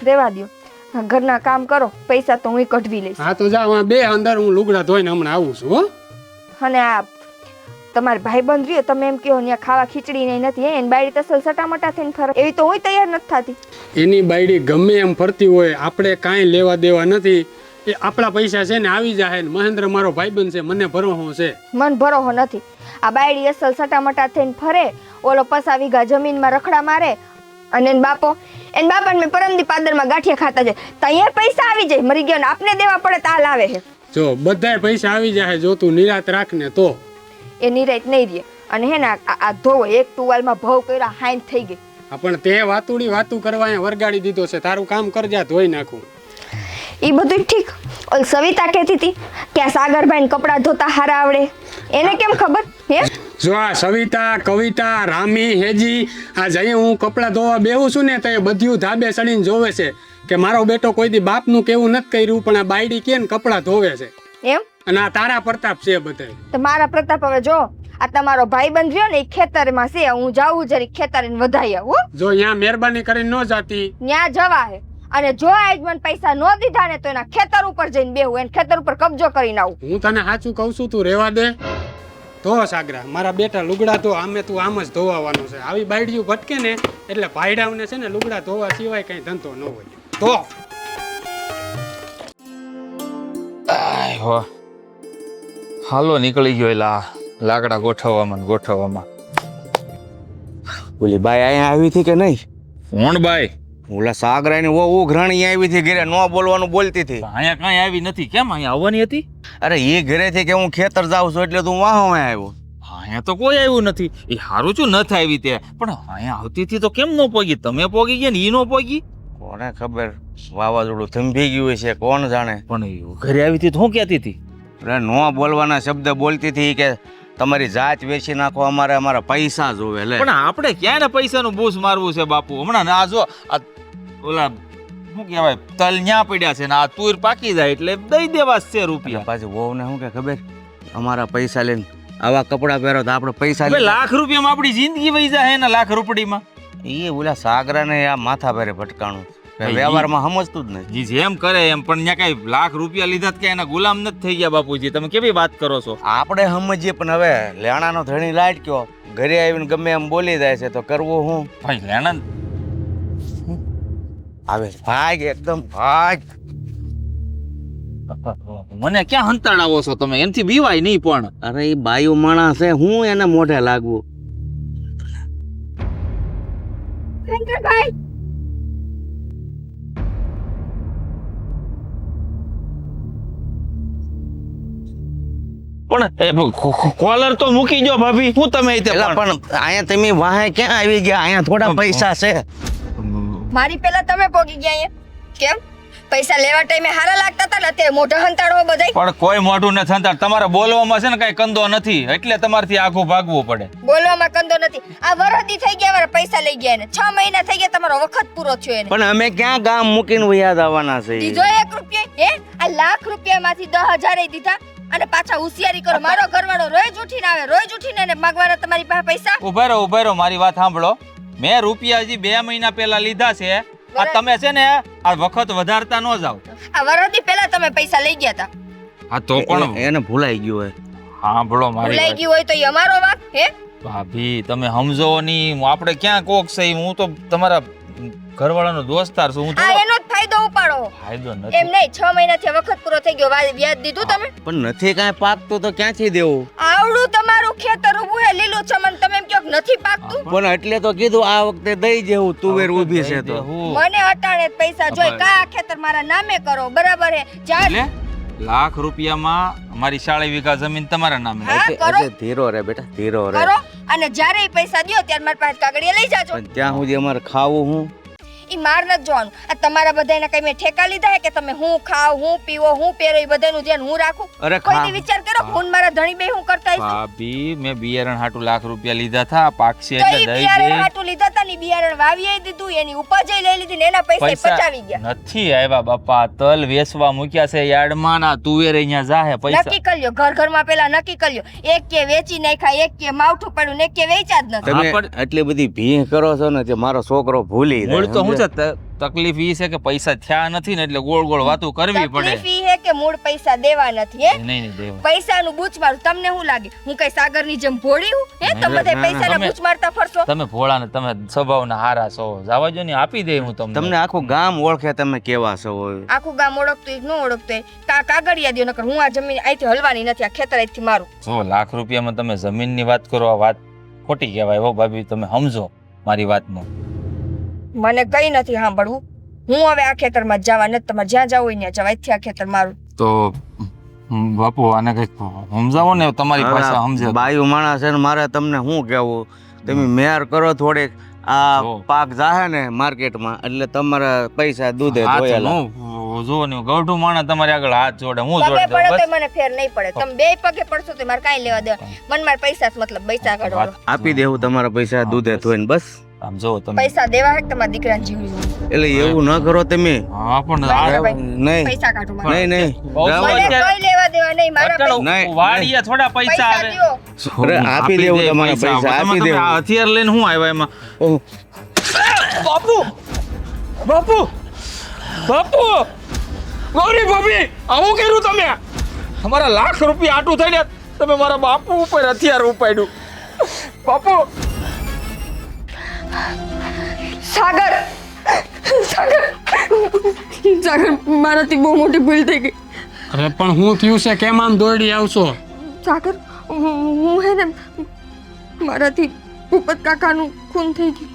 રેવા દ્યો, ઘરના કામ કરો, પૈસા તો હું કઢવી લઈશ. હા તો જા બે અંદર, હું લુગડા ધોઈને હમણાં આવું છું. હો, અને આ તમારા ભાઈબંધ રહ્યો, તમે એમ કહો ત્યાં ખાવા ખીચડી નહીં નથી, એની બાયડી તસલ સટામટા થઈને ફરે, એવી તો હું તૈયાર નથી થતી. એની બાયડી ગમે એમ ફરતી હોય, આપણે કાંઈ લેવા દેવા નથી. એ આપણા પૈસા છે ને આવી જાય ને મહેન્દ્ર મારો ભાઈબંધ છે, મને ભરોસો છે. મન ભરોહો નથી. આ બાયડી અસલ સટામટા થઈને ફરે, ઓલો 50 વીઘા જમીનમાં રખડા મારે, અને એન બાપાને મેં પરમદી પાદરમાં ગાંઠિયા ખાતા જાય ત્યાં પૈસા આવી જાય, મરી ગયો ને આપને દેવા પડે તો આ લાવે છે. જો બધાય પૈસા આવી જાય, જો તું નિરાત રાખ ને તો. એ નિરાત નહીં રહે. અને હે ને આ ધોવો એક ટુવાલમાં ભવ કર્યા હાઈન થઈ ગઈ. પણ તે વાતું કરવા અહીંયા વરગાડી દીધો છે, તારું કામ કરજા ધોઈ નાખું. એ બધું ઠીક. ઓલ સવિતા કહેતી હતી કે આ સાગરભાઈને કપડાં ધોતા હારા આવડે, એને કેમ ખબર? હે જો આ સવિતા, કવિતા, રામી, હેજી, આ જઈએ હું કપડાં ધોવા બેહું છું ને તો એ બધું ધાબે ચડીને જોવે છે કે મારો બેટો કોઈ દી બાપનું કેવું નથી કર્યું, પણ આ બાયડી કે ને કપડાં ધોવે છે. એમ? અને આ તારા પ્રતાપ છે બધા. તો મારા પ્રતાપ હવે જો આ તમારો ભાઈબંધ રહ્યો ને એ ખેતરમાં છે, હું જાઉં જરી ખેતર ને વધાઈ આવું. જો અહીંયા મહેરબાની કરીને ન જાતી. ન્યા જવા હે, અને જો આજ મને પૈસા ન દીધા ને તો એના ખેતર ઉપર જઈને બેહું, એને ખેતર ઉપર કબજો કરીને આવું. હું તને સાચું કહું છું, તું રહેવા દે. ધો સાગરા, મારા બેટા લુગડા તો આમે તું આમ જ ધોવાનું છે. આવી બાયડીઓ ભટકે ને એટલે ભાઈડાઓને છે ને લુગડા ધોવા સિવાય કઈ ધંધો ન હોય. તો હાલો નીકળી ગયો એલા લાકડા ગોઠવવામાં. ઓલી બાઈ અહીંયા આવી હતી કે નહીં? કોણ બાઈ? ઓલા સાગરાની વો ઉઘરાણી આવી હતી, ઘરે ન બોલવાનું બોલતી હતી. અહીંયા કાંઈ આવી નથી. કેમ અહીંયા આવવાની હતી? અરે એ ઘરેથી કે હું ખેતર જાઉં છું એટલે તું વાહ આવ્યો. અહીંયા તો કોઈ આવ્યું નથી. એ હારું છું નથી આવી તે, પણ અહીંયા આવતી હતી તો કેમ ન પોગી? તમે પોગી ગયા ને ઈ ન પોગી? કોને ખબર, વાવાઝોડું થંભી ગયું છે, કોણ જાણે. પણ ઘરે આવી હતી તો શું કહેતી હતી? અરે ન બોલવાના શબ્દ બોલતી હતી કે તમારી જાત વેચી નાખો, અમારા પૈસા જોવે. લે પણ આપણે ક્યાં ને પૈસાનું બૂસ મારવું છે બાપુ? હમણાં ના જો આ ઓલા શું કહેવાય તલ ન્યા પડ્યા છે ને આ તુર પાકી જાય એટલે દઈ દેવા છે રૂપિયા. પાછી વહુ ને શું કે ખબર, અમારા પૈસા લઈને આવા કપડા પહેરો તો આપણે પૈસા હવે લાખ રૂપિયામાં આપણી જિંદગી વહી જાય ને લાખ રૂપડીમાં. એ ઓલા સાગરાને આ માથા ભારે ભટકાણું, વ્યવહારમાં સમજતું જ નહીં. જી જેમ કરે એમ, પણ ત્યાં કઈ લાખ રૂપિયા લીધા કે એના ગુલામ નથી થઈ ગયા બાપુજી? તમે કેવી વાત કરો છો? આપણે સમજીએ પણ હવે લેણાનો ધણી લાટ કયો ઘરે આવીને ગમે એમ બોલી જાય છે તો કરવું હું? ભાઈ લેણા આવે ભાગ, એકદમ ભાગ. મને ક્યાં હંતાડાવો છો તમે? એમથી બીવાય નહીં. પણ અરે એ બાયુ માણસ છે, હું એને મોઢે લાગવું? શંકરભાઈ પણ કોલર તો મૂકી જો ભાભી. હું તમે એલા પણ અહીંયા તમે વાહે ક્યાં આવી ગયા? અહીંયા થોડા પૈસા છે. મારી પેલા તમે પોગી ગયા અહીંયા. કેમ? પૈસા લેવા ટાઈમે હારા લાગતા હતા ને, અત્યારે મોઢા હંતાડવો બધાય. પણ કોઈ મોઢું નથી હંતાડ. તમારે બોલવામાં છે ને કઈ કંદો નથી, એટલે તમારથી આખું ભાગવું પડે. બોલવામાં કંદો નથી. આ વરદી થઈ ગયા, મારા પૈસા લઈ ગયા ને 6 મહિના થઈ ગયા, તમારો વખત પૂરો થયો એને. પણ અમે ક્યાં ગામ મૂકીને યાદ આવવાના છે? દીધો 1 રૂપિયો હે? આ લાખ રૂપિયામાંથી 10,000 દીધા અને પાછા હોશિયારી કરો. મારો ઘરવાળો રોજ ઉઠીને આવે, રોજ ઉઠીને એને માગવાના તમારી પાસે પૈસા. ઉભા રહો મારી વાત સાંભળો. મેં રૂપિયા હજી 2 મહિના પહેલા લીધા છે. આ તમે છે ને આ વખત વધારતા ન જાવ. આ વરદી પહેલા તમે પૈસા લઈ ગયા હતા. હા તો પણ એને ભૂલાઈ ગયું હોય. સાંભળો મારી ભૂલાઈ વાત. ગયું હોય તો એ અમારો વાંક હે? ભાભી તમે સમજો નહીં. આપણે ક્યાં કોક છે? હું તો તમારા ઘરવાળાનો દોસ્તાર છું. હું આ થોડો એનો જ ફાયદો ઉપાડો. ફાયદો એમ નથી. નહીં, 6 મહિનાથી વખત પૂરો થઈ ગયો, વ્યાજ દીધું તમે? પણ નથી કાંઈ પાકતું તો ક્યાંથી દેવું? આવડું તમારું ખેતર ઊભું હે, લીલું છે, મને તમે એમ કહો કે નથી પાકતું? પણ એટલે તો કીધું આ વખતે દઈ જેવું તુવેર ઊભી છે તો. મને અટાણે જ પૈસા જોઈ. કા ખેતર મારા નામે કરો, બરાબર હે? એટલે લાખ રૂપિયામાં અમારી 40 વીઘા જમીન તમારા નામે. હા, કરો. એટલે ધીરો રે બેટા, ધીરો રે. કરો, અને જ્યારે ઈ પૈસા દ્યો ત્યારે મારી પાસે કાગળિયા લઈ જાજો. પણ ત્યાં સુધી અમારે ખાવું હું? ઈ માર નથી જોવાનું. આ તમારા બધાયના કઈ મેં ઠેકા લીધા હે કે તમે હું ખાવ, હું પીવો, હું પહેરો, ઈ બધાયનું ધ્યાન હું રાખું? અરે કોઈ દી વિચાર કરો ફોન મારા ધણી બે હું કરતા હશે? ભાભી મેં બિયારણ હાટુ લાખ રૂપિયા લીધા હતા. પાકશે તો એટલે ઈ દઈ બિયારણ દે. હાટું લીધા તા ને, બિયારણ વાવીએ દીધું, એની ઉપજ લઈ લીધી ને એના પૈસા પચાવી ગયા. નથી આવ્યા બાપા. તલ વેચવા મૂક્યા છે યાર્ડમાં. ના તુવેર અહીંયા જાહે પૈસા. નક્કી કર્યો, ઘરમાં પેલા નક્કી કર્યો. એક કે વેચી નાખ્યા, એક કે માવઠું પડ્યું ને એક કે વેચ્યા જ નથી. તમે હા, પણ- એટલી બધી ભીહ કરો છો ને તે મારો છોકરો ભૂલી જાય. મૂળ તો હું છે તકલીફ ઈ છે કે પૈસા થયા નથી ને એટલે ગોળ ગોળ વાતો કરવી પડે. તકલીફ ઈ હે કે મૂળ પૈસા દેવા નથી હે નહીં દેવા. પૈસાનું બૂચ મારું તમને શું લાગે હું કઈ સાગરની જેમ ભોળી હું હે તમે બધા પૈસાના બૂચ મારતા ફરશો તમે ભોળા ને તમે સ્વભાવના હારા છો. જવા જો ને આપી દે હું તમને આખું ગામ ઓળખે તમે કેવા છો. આખું ગામ ઓળખતું ન ઓળખતું કાગળિયા દ્યો નકર હું આ જમીન અહીંથી હલવાની નથી આ ખેતર અહીંથી મારું. જો લાખ રૂપિયામાં તમે જમીનની વાત કરો આ વાત ખોટી કહેવાય હો ભાભી. તમે સમજો મારી વાતમાં. મને કઈ નથી સાંભળવું હું હવે આ ખેતરમાં જવા નથી તમારે જ્યાં જવું હોય ત્યાં જવા અહીંથી આ ખેતર મારું. તો બાપુ આને કઈક સમજાવો ને તમારી ભાષા સમજે. બાયું માણસ છે ને મારે તમને શું કહેવું તમે મેર કરો થોડીક આ પાક જાહે ને માર્કેટમાં એટલે તમારા પૈસા દૂધે ધોયેલા. જો ને ગૌઢું માણસ તમારી આગળ હાથ જોડે હું પગે જોડે પડે તો મને ફેર નહીં પડે તમે બે પગે પડશો તો મારે કાંઈ લેવા દેવા મન મારે પૈસા જ મતલબ પૈસા કાઢો આપી દેવું તમારા પૈસા દૂધે ધોઈને બસ. આમ જો તમે પૈસા દેવા હે કે તમારા દીકરાને જીવડી એટલે એવું ન કરો તમે. હા પણ નહીં પૈસા કાઢો મારા. નહીં મને કોઈ લેવા દેવા નહીં મારા પૈસા નહીં. વાડીએ થોડા પૈસા આવે. દ્યો. અરે આપી દેવું તમારા પૈસા આપી દેવું. આ હથિયાર લઈને હું આવ્યા એમાં. ઓહ, બાપુ બાપુ બાપુ ગૌરી ભાભી આવું કર્યું તમે. અમારા લાખ રૂપિયા આટું થઈને તમે મારા બાપુ ઉપર હથિયાર ઉપાડ્યું. બાપુ સાગર સાગર સાગર મારાથી બહુ મોટી ભૂલ થઈ ગઈ. અરે પણ હું થયું છે કેમ આમ દોડી આવશો? સાગર હું હે ને મારાથી ભૂપત કાકાનું ખૂન થઈ ગયું.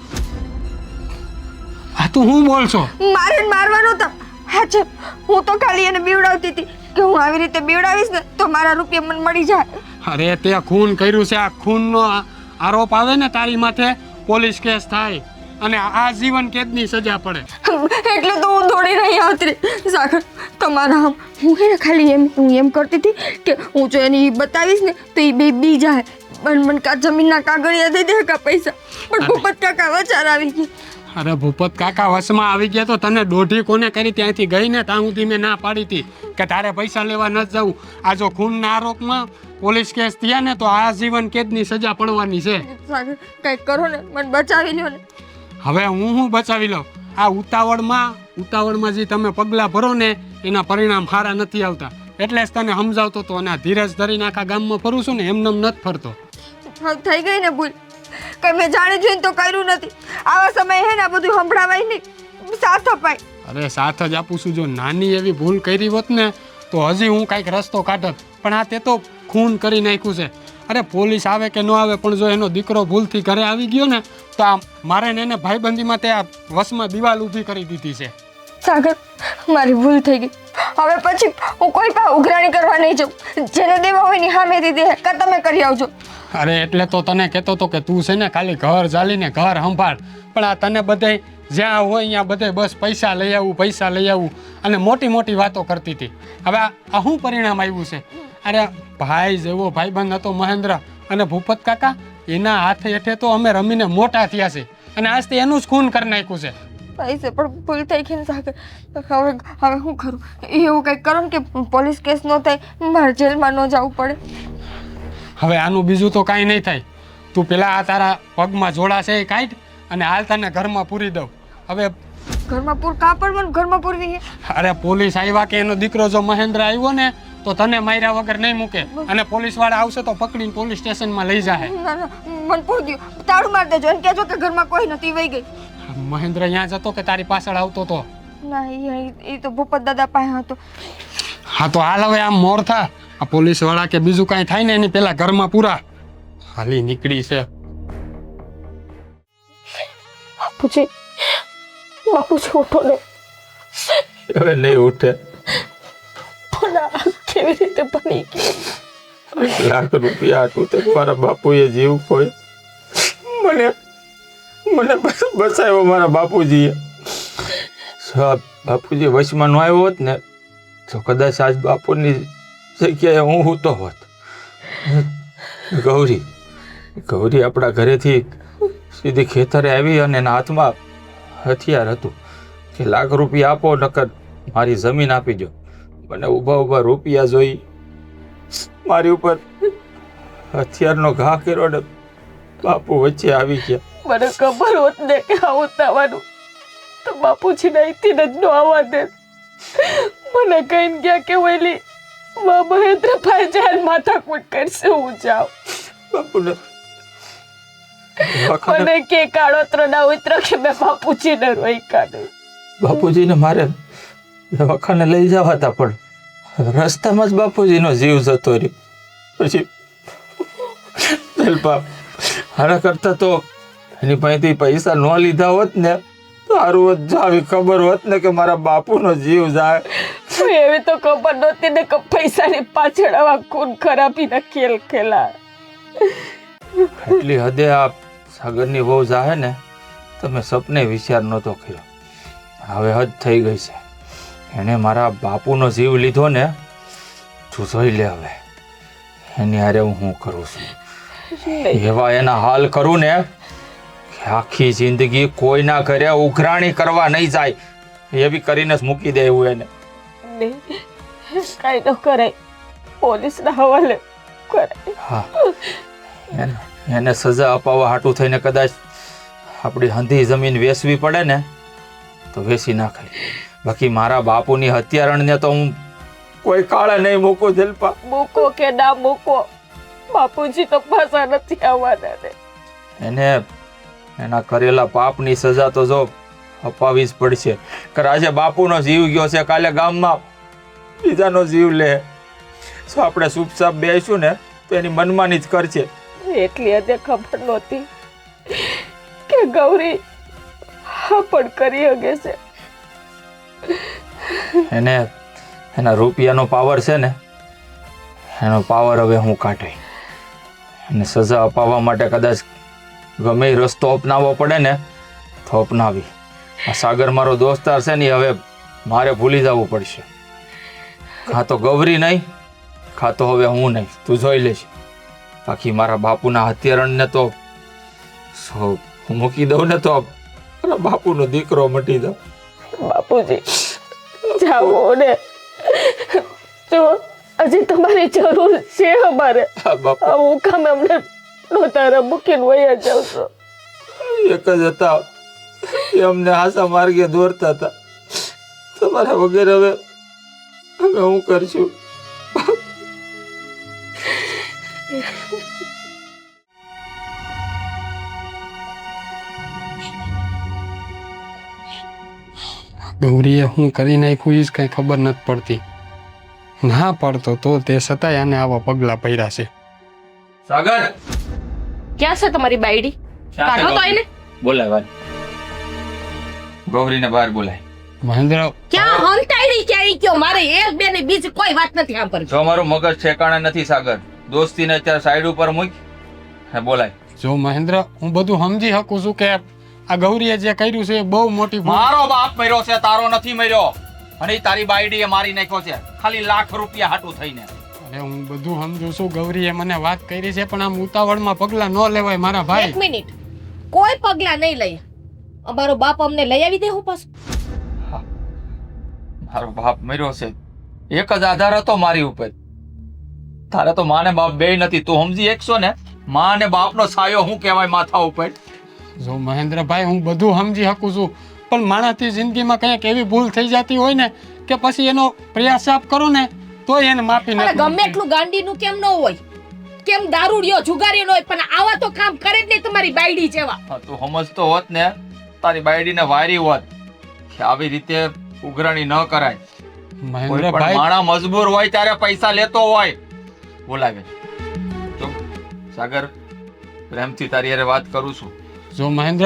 આ તું હું બોલશો? મારે મારવાનો હતો. હા છે હું તો ખાલી એને બીવડાવતી હતી કે હું આવી રીતે બીવડાવીશ ને તો મારા રૂપિયા મને મળી જાય. અરે તે ખૂન કર્યું છે. આ ખૂનનો આરોપ આવે ને તારી માથે પોલીસ કેસ થાય અને આજીવન કેદની સજા પડે. એટલે તો હું દોડી રહી આવતી સાગર તમારા હું હે ને ખાલી હું એમ કરતી હતી કે હું જો એને બતાવીશ ને તો એ બે બી જાય મને કા જમીનના કાગળિયા દઈ દે કા પૈસા. પણ ભૂપત કાકા વચાર આવી ગયા. અરે ભૂપત કાકા વશમાં આવી ગયા તો તને દોઢી કોને કરી ત્યાંથી ગઈ ને ત્યાં સુધી મેં ના પાડી હતી કે તારે પૈસા લેવા ન જવું. આ જો ખૂનના આરોપમાં પોલીસ કેસ થયા ને તો આજીવન કેદની સજા પડવાની છે. સાગર કંઈક કરો ને મને બચાવી લ્યો ને. હવે હું બચાવી લઉં. આ ઉતાવળમાં જે તમે પગલાં ભરો ને એના પરિણામ સારા નથી આવતા એટલે જ તને સમજાવતો હતો. અને આ ધીરજ ધરીને આખા ગામમાં ફરું છું ને એમનેમ નથી ફરતો. થઈ ગઈ ને ભૂલ કઈ મેં જાણી જોઈને તો કર્યું નથી. આવા સમયે હે ને આ બધું સંભળાવાય નહીં સાથ અપાય. અરે સાથ જ આપું છું. જો નાની એવી ભૂલ કરી હોત ને તો હજી હું કાંઈક રસ્તો કાઢત પણ આ તે તો ખૂન કરી નાખ્યું છે. અરે પોલીસ આવે કે ન આવે પણ જો એનો દીકરો ભૂલથી ઘરે આવી ગયો ને તો આ મારે ને એને ભાઈબંધીમાં તે આ વશમાં દિવાલ ઊભી કરી દીધી છે. સાગર મારી ભૂલ થઈ ગઈ. હવે પછી હું કોઈ પાસે ઉઘરાણી કરવા નહીં જાઉં. જેને દેવા હોય ની સામેથી દે કે તમે કરી આવજો. અરે એટલે તો તને કહેતો હતો કે તું છે ને ખાલી ઘર ચાલીને ઘર સંભાળ પણ આ તને બધાય જ્યાં હોય ત્યાં બધાય બસ પૈસા લઈ આવું અને મોટી મોટી વાતો કરતી હતી. હવે આ શું પરિણામ આવ્યું છે? અરે ભાઈ જેવો ભાઈબંધ હતો મહેન્દ્ર અને ભૂપત કાકા એના હાથે હેઠે તો અમે રમીને મોટા થયા છે અને આજથી એનું જ ખૂન કરી નાખ્યું છે. પૈસે પણ ભૂલ થઈ ગઈ ને સાગર. હવે હું કરું? એવું કંઈક કરો ને કે પોલીસ કેસ ન થાય મારે જેલમાં ન જવું પડે. હવે આનું બીજું તો કાંઈ નહીં થાય. તું પેલા આ તારા પગમાં જોડા છે એ કાઢ અને હાલ તને ઘરમાં પૂરી દઉં. હવે ઘરમાં પૂર કાં પડવાનું ઘરમાં પૂરવી? અરે પોલીસ આવ્યા કે એનો દીકરો જો મહેન્દ્ર આવ્યો ને તો તને માર્યા વગર નહીં મૂકે અને પોલીસ વાળા આવશે તો પકડીને પોલીસ સ્ટેશનમાં લઈ જાય. ના ના મને પૂર દો. તાળું મારી દેજો અને કહેજો કે ઘરમાં કોઈ નથી વહી ગઈ. મહેન્દ્ર અહીંયા જતો કે તારી પાછળ આવતો તો? ના એ તો ભૂપત દાદા પાસે હતો. હા તો હાલ હવે આમ મોર થા. આ પોલીસ વાળા કે બીજું કાંઈ થાય ને એની પેલા ઘરમાં પૂરા. હાલી નીકળી છે. બાપુજી ઉઠો ને. હવે નહીં ઉઠે. કેવી રીતે બની ગઈ? લાખ રૂપિયા આટલું તો મારા બાપુએ જીવ ખોય. મને બચાવ્યો મારા બાપુજીએ. બાપુજી વશમાં ન આવ્યો હોત ને તો કદાચ આજ બાપુની જગ્યાએ હું સૂતો હોત. ગૌરી આપણા ઘરેથી સીધી ખેતરે આવી અને એના હાથમાં હથિયાર હતું કે લાખ રૂપિયા આપો નકર મારી જમીન આપી દો. મને ઊભા રૂપિયા જોઈ મારી ઉપર હથિયારનો ઘા કર્યો ને બાપુ વચ્ચે આવી ગયા. મને ખબર હોત ને કે આવું થવાનું તો બાપુજીને અહીંથી જ ન આવવા દે. મને કહીને ગયા કે ઓલી મહેન્દ્રભાઈ જાય માથાકૂટ કરશે, હું જાઉં. બાપુને મને કે કાળોતરો ના ઉતરો કે મેં બાપુજીને રોક્યા નહીં. બાપુજીને મારે દવાખાને લઈ જવા હતા, પણ રસ્તામાં જ બાપુજીનો જીવ જતો રહ્યો. પછી જલપા આના કરતા તો એની પાસેથી પૈસા ન લીધા હોત ને તો સારું હોત. જો આવી ખબર હોત ને કે મારા બાપુનો જીવ જાય. એવી તો ખબર નહોતી ને કે પૈસાની પાછળ આવા ખૂન ખરાબીના ખેલ ખેલા. એટલી હદે આ સાગરની વહુ જાહે ને તમે સપને વિચાર નહોતો કર્યો. હવે હદ થઈ ગઈ છે. એણે મારા બાપુનો જીવ લીધો ને, તું જોઈ લે હવે એની હારે હું શું કરું છું. એવા એના હાલ કરું ને કે આખી જિંદગી કોઈના ઘરે ઉઘરાણી કરવા નહીં જાય એવી કરીને જ મૂકી દે એવું એને. નહીં, કાંઈ ન કરાય, પોલીસના હવાલે કરાય. હા, એને સજા અપાવવા હાટું થઈને કદાચ આપણી હંધી જમીન વેચવી પડે ને તો વેચી નાખાય. બાકી મારા બાપુની હત્યારણને તો હું કોઈ કાળે નહીં મૂકું. જલપા મૂકો કે ના મૂકો, બાપુજી તો પાછા નથી આવવાના ને. એને એના કરેલા પાપની સજા તો જો અપાવી જ પડશે. કે આજે બાપુનો જીવ ગયો છે, કાલે ગામમાં બીજાનો જીવ લે. જો આપણે ચૂપચાપ બેસીશું ને તો એની મનમાની જ કરશે. એટલી હદે ખબર નહોતી કે ગૌરી હા પણ કરી શકે છે. એને એના રૂપિયાનો પાવર છે ને, એનો પાવર હવે હું કાઢી એને સજા અપાવવા માટે કદાચ ગમે એ રસ્તો અપનાવવો પડે ને તો અપનાવી. આ સાગર મારો દોસ્તાર છે ને, હવે મારે ભૂલી જવું પડશે. કાં તો ગૌરી નહીં, કાં તો હવે હું નહીં. તું જોઈ લેશે. બાકી મારા બાપુના હત્યારણને તો હું મૂકી દઉં ને તો મારા બાપુનો દીકરો મટી જાવ. બાપુજી જાઓ ને, જો હજી તમારી જરૂર છે અમારે. હા બાપુ, હું કામ અમને તારા મૂકીને વયા જાઉં છું. એક જ હતા એ અમને હાસા માર્ગે દોરતા હતા. તમારા વગર હવે હું કરશું. ગૌરીએ હું કરી નાખ્યું એ જ કંઈ ખબર નથી પડતી. ના પડતો તો તે છતાંય આને આવા પગલાં ભર્યા છે. સાગર ક્યાં છે તમારી બાયડી? કાઢો તો એને. બોલાય ભાઈ, ગૌરીને બહાર બોલાય. મહેન્દ્ર, ક્યાં હંતાડી ક્યાં કયો મારે એક બે ની બીજી કોઈ વાત નથી સાંભળવી. જો મારું મગજ ઠેકાણે નથી સાગર, દોસ્તીને અત્યારે સાઈડ ઉપર મૂક. હે બોલાય. જો મહેન્દ્ર, હું બધું સમજી શકું છું કે આ ગૌરીએ જે કર્યું છે એ બહુ મોટી ભૂલ. મારો બાપ મર્યો છે, તારો નથી મર્યો. અને ઈ તારી બાયડીએ મારી નાખ્યો છે ખાલી લાખ રૂપિયા હાટું થઈને. અરે હું બધું સમજુ છું, ગૌરીએ મને વાત કરી છે, પણ આમ ઉતાવળમાં પગલાં ન લેવાય મારા ભાઈ. એક મિનિટ, કોઈ પગલા નહીં લઈએ. અમારો બાપ અમને લઈ આવી દે હું પાછું. મારો બાપ મર્યો છે, એક જ આધાર હતો મારી ઉપર. તારે તો માને બાપ બેય નથી. તું સમજી એકશો ને, માં ને બાપનો છાયો શું કહેવાય માથા ઉપર. જો મહેન્દ્રભાઈ, હું બધું સમજી શકું છું, પણ માણસની જિંદગીમાં કંઈક એવી ભૂલ થઈ જતી હોય ને કે પછી એનો પ્રયાસ આપ કરો ને તોય એને માફી અરે નથી ગમે મળતી. એટલું ગાંડીનું કેમ ન હોય, કેમ દારૂડિયો જુગારી ન હોય, પણ આવા તો કામ કરે જ નહીં તમારી બાયડી જેવા. હા, તું સમજતો હોત ને, તારી બાયડીને વારી હોત કે આવી રીતે ઉઘરાણી ન કરાય. કોઈ પણ મહેન્દ્રભાઈ, માણસ મજબૂર હોય ત્યારે પૈસા લેતો હોય. બોલાવે. જો સાગર, પ્રેમથી તારી હારે વાત કરું છું. જો મહેન્દ્ર,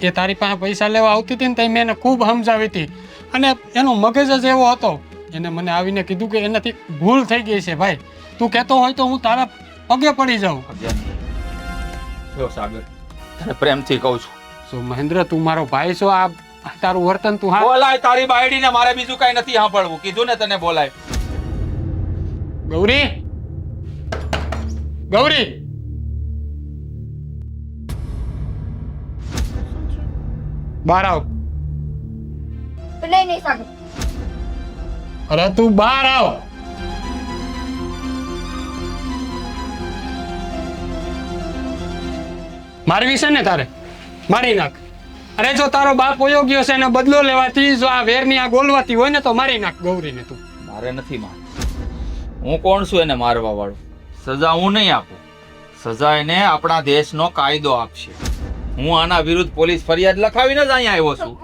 એ તારી પાસે પૈસા લેવા આવતી હતી ને તો મેં એને ખૂબ સમજાવી હતી, અને એનો મગજ જ એવો હતો. એને મને આવીને કીધું કે એનાથી ભૂલ થઈ ગઈ છે. ભાઈ, તું કહેતો હોય તો હું તારા પગે પડી જાઉં. જો સાગર, તને પ્રેમથી કહું છું. જો મહેન્દ્ર, તું મારો ભાઈ છો, આ તારું વર્તન તું હા. બોલાય તારી બાયડીને, મારે બીજું કઈ નથી સાંભળવું. કીધું ને તને બોલાય. ગૌરી, ગૌરી, બહાર આવ. નહીં નહીં સાગર, અરે તું બહાર આવ. મારવી છે ને તારે? મારી નાખ. અરે જો તારો બાપ વયો ગયો છે એને બદલો લેવાથી જો આ વેરની આ ગોલવાતી હોય ને તો મારી નાખ ગૌરીને તું. મારે નથી માર. હું કોણ છું એને મારવા વાળો? સજા હું નહીં આપું. સજા એને આપણા દેશનો કાયદો આપશે. હું આના વિરુદ્ધ પોલીસ ફરિયાદ લખાવીને જ અહીંયા આવ્યો છું.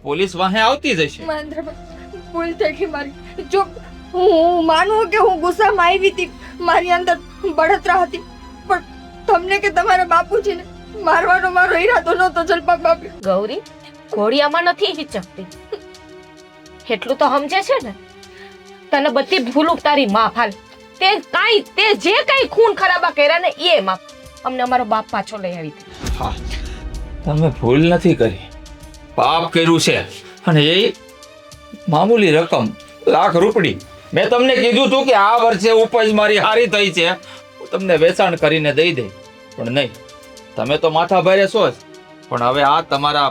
પોલીસ વાહે આવતી જ હશે. મહેન્દ્રભાઈ ભૂલ થઈ ગઈ મારી. જો હું માનું કે હું ગુસ્સામાં આવી હતી, મારી અંદર બળતરા હતી, પણ તમને કે તમારા બાપુજીને મારવાનો મારો ઈરાદો નહોતો જલપા બાપી. ગૌરી ઘોડિયામાં નથી હિચકતી, એટલું તો સમજે છે ને. તને બધી ભૂલું તારી માફ હાલ. તે જે કાંઈ ખૂન ખરાબા કર્યા ને એ માફ. અમને અમારો બાપ પાછો લઈ આવી હતી. હા, તમે ભૂલ નથી કરી, પાપ કર્યું છે. અને એ મામૂલી રકમ, લાખ રૂપિયા. મેં તમને કીધું હતું કે આ વર્ષે ઉપજ મારી હારી થઈ છે, હું તમને વેચાણ કરીને દઈ દઈ, પણ નહીં. તમે તો માથા ભારે છો જ. પણ હવે આ તમારા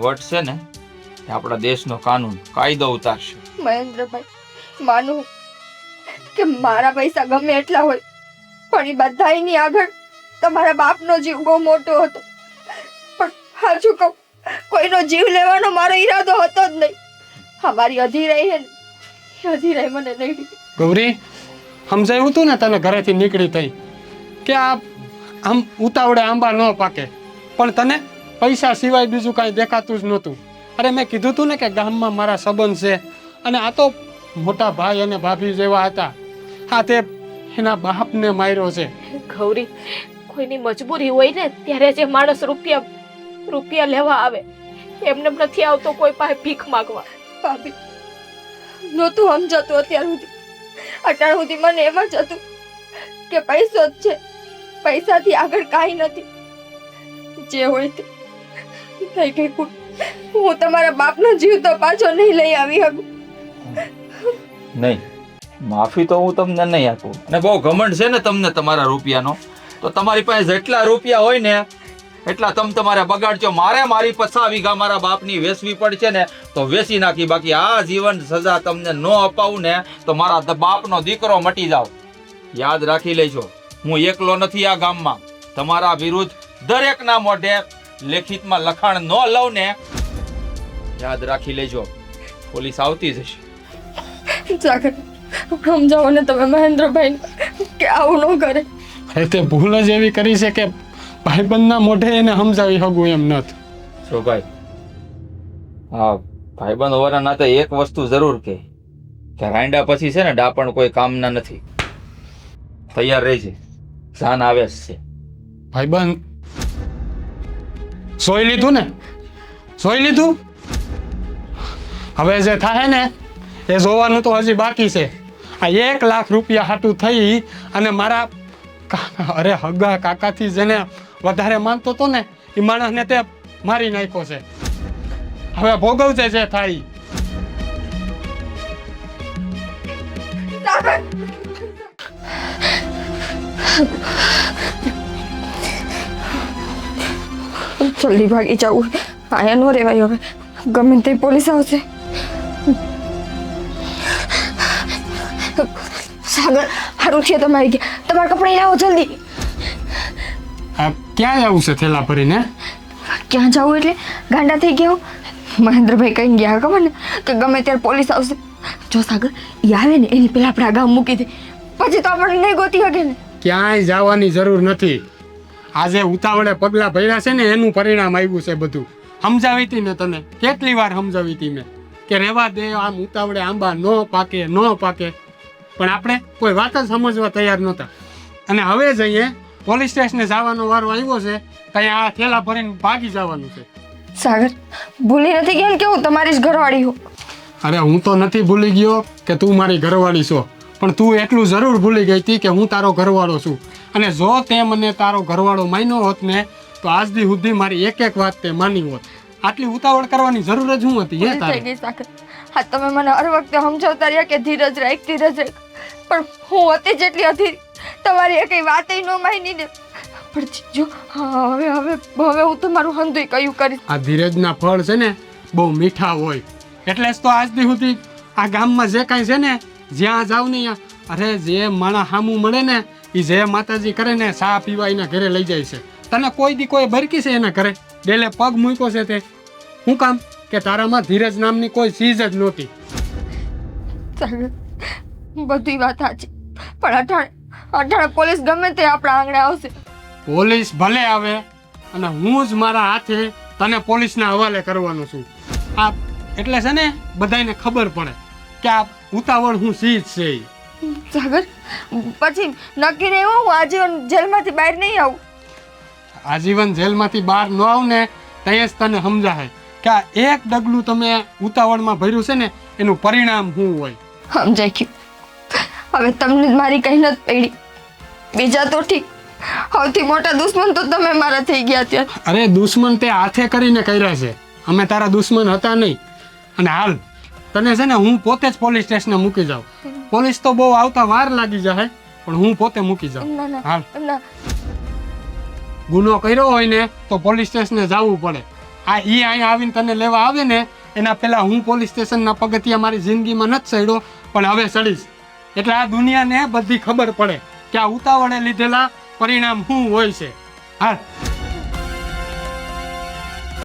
વટ છે ને એ આપણા દેશનો કાનૂન કાયદો ઉતારશે. મહેન્દ્રભાઈ માનું કે મારા પૈસા ગમે એટલા હોય, પણ એ બધાયની આગળ તમારા બાપનો જીવ બહુ મોટો હતો. પણ સાચું કહું, કોઈનો જીવ લેવાનો મારો ઈરાદો હતો જ નહીં. અમારી અધીરાઈ હે ને, અધીરાઈ મને નહીં દીધી. ગૌરી, સમજાયું તું ને તને ઘરેથી નીકળી થઈ કે આ આમ ઉતાવળે આંબા ન પાકે, પણ તને પૈસા સિવાય બીજું કાંઈ દેખાતું જ નહોતું. અરે મેં કીધું તું ને કે ગામમાં મારા સંબંધ છે, અને આ તો મોટા ભાઈ અને ભાભી જેવા હતા. હા, તે એના બાપને માર્યો છે. ગૌરી, કોઈની મજબૂરી હોય ને ત્યારે જે માણસ રૂપિયા લેવા આવે, એમને નથી આવતો કોઈ પાસે ભીખ માંગવા. ભાભી નહોતું સમજાતું અત્યાર સુધી. અટાણ સુધી મને એમ જ હતું કે પૈસો જ છે, પૈસાથી આગળ કાંઈ નથી. જે હોય તે થઈ ગઈ ભૂલ. હું તમારા બાપનો જીવ તો પાછો નહીં લઈ આવી શકું. નહીં, માફી તો હું તમને નહીં આપું. અને બહુ ઘમંડ છે ને તમને તમારા રૂપિયાનો, તો તમારી પાસે જેટલા રૂપિયા હોય ને એટલા તમે તમારે બગાડજો. મારી 50 વીઘા મારા બાપની વેચવી પડશે ને તો વેચી નાખી. બાકી આ જીવન સજા તમને ન અપાવું ને તો મારા બાપનો દીકરો મટી જાવ. યાદ રાખી લેજો, હું એકલો નથી આ ગામમાં. તમારા વિરુદ્ધ દરેકના મોઢે લેખિતમાં લખાણ ન લઉં ને, યાદ રાખી લેજો, પોલીસ આવતી જ હશે. સાગર, સમજાવો ને તમે મહેન્દ્રભાઈ કે આવું ન કરે. અરે તે ભૂલ જ એવી કરી છે કે ભાઈબંધના મોઢે એને સમજાવી શકું એમ નથી. જો ભાઈ, હા, ભાઈબંધ હોવાના નાતે એક વસ્તુ જરૂર કે રાંડા પછી છે ને ડાપણ કોઈ કામના નથી. તૈયાર રહેજે, જાન આવે જ છે. ભાઈબંધ સોઈ લીધું ને, સોઈ લીધું. હવે જે થાય ને એ જોવાનું તો હજી બાકી છે. આ 1 લાખ રૂપિયા હાટું થઈ અને મારા અરે હગા કાકાથી જેને વધારે માનતો હતો ને એ માણસને તે મારી નાખ્યો છે. હવે ભોગવજે જે થાય. જલ્દી ભાગી જવું, આયા નો રેવાય. હવે ગમે તે પોલીસ આવશે. સાગર, હારું છે તમે આવી ગયા. તમારા કપડાં લાવો જલ્દી. આ ક્યાં જવું છે થેલા ભરીને? ક્યાં જવું એટલે ગાંડા થઈ ગયા. મહેન્દ્રભાઈ કઈ ગયા ખબર ને કે ગમે ત્યારે પોલીસ આવશે. જો સાગર, એ આવે ને એની પેલા આપણે આ ગામ મૂકી દે, પછી તો આપણે નહીં ગોતી શકે ને. ક્યાંય જવાની જરૂર નથી. આજે ઉતાવળે પગલાં ભર્યા છે ને એનું પરિણામ આવ્યું છે બધું. સમજાવી હતી ને તને કેટલી વાર સમજાવી હતી મેં કે રહેવા દે, આમ ઉતાવળે આંબા ન પાકે. પણ આપણે કોઈ વાત જ સમજવા તૈયાર નહોતા. અને હવે જ અહીંયા પોલીસ સ્ટેશને જવાનો વારો આવ્યો છે, ત્યાં આ થેલા ભરીને ભાગી જવાનું છે. સાગર, ભૂલી નથી ગયા ને કે હું તમારી જ ઘરવાળી હું. અરે હું તો નથી ભૂલી ગયો કે તું મારી ઘરવાળી છો, પણ તું એટલું જરૂર ભૂલી ગઈ હતી કે હું તારો ઘરવાળો છું. અને જો તે મને તારો ઘરવાળો માન્યો હોત ને તો આજ દી સુધી મારી એક વાત તે માની હોત. આટલી ઉતાવળ કરવાની જરૂર જ હું હતી. ભૂલ થઈ ગઈ સાગર. હા, તમે મને હર વખતે સમજાવતા રહ્યા કે ધીરજ રાખ. પણ હું હતી જેટલી અધીરી, તમારી કઈ વાત ન માની ને. પણ જો હવે હું તમારું હંધુય કયું કરીશ. આ ધીરજના ફળ છે ને બહુ મીઠા હોય, એટલે જ તો આજ દી સુધી આ ગામમાં જે કાંઈ છે ને, જ્યાં જાવ ને અરે જે માણસ સામું મળે ને એ જે માતાજી કરે ને ચા પીવા એના ઘરે લઈ જાય છે. તને કોઈ દી કોઈ બરકી છે એના ઘરે ડેલે પગ મૂક્યો છે તે શું કામ કે તારામાં ધીરજ નામની કોઈ ચીજ જ નહોતી. સાગર બધી વાત સાચી પણ અટાણે પોલીસ ગમે તે આપણા આંગણે આવશે. પોલીસ ભલે આવે અને હું જ મારા હાથે તને પોલીસના હવાલે કરવાનો છું. આ એટલે છે ને બધાને ખબર પડે કે આ ઉતાવળ હું ચીજ છે ઈ. સાગર પછી નક્કી નહીં હું આજીવન જેલમાંથી બહાર નહીં આવું. આજીવન જેલમાંથી બહાર ન આવ ને ત્યાં જ તને સમજાય કે આ એક ડગલું તમે ઉતાવળમાં ભર્યું છે ને એનું પરિણામ શું હોય. સમજાઈ ગયું. હવે તમને મારી કઈ નથી પડી. બીજા તો ઠીક, સૌથી મોટા દુશ્મન તો તમે મારા થઈ ગયા ત્યાં. અરે દુશ્મન તે હાથે કરીને કર્યા છે, અમે તારા દુશ્મન હતા નહીં. અને હાલ તને છે ને હું પોતે જ પોલીસ સ્ટેશને મૂકી જાઉં. પોલીસ તો બહુ આવતા વાર લાગી જાય પણ હું પોતે મૂકી જાઉં. ના ના હાલ ના ગુનો કર્યો હોય ને તો પોલીસ સ્ટેશને જવું પડે. આ ઈ અહીંયા આવીને તને લેવા આવે ને એના પહેલા હું પોલીસ સ્ટેશનના પગથિયા મારી જિંદગીમાં નથી ચડ્યો પણ હવે ચડીશ. એટલે આ દુનિયાને બધી ખબર પડે કે આ ઉતાવળે લીધેલા પરિણામ શું હોય છે. હાલ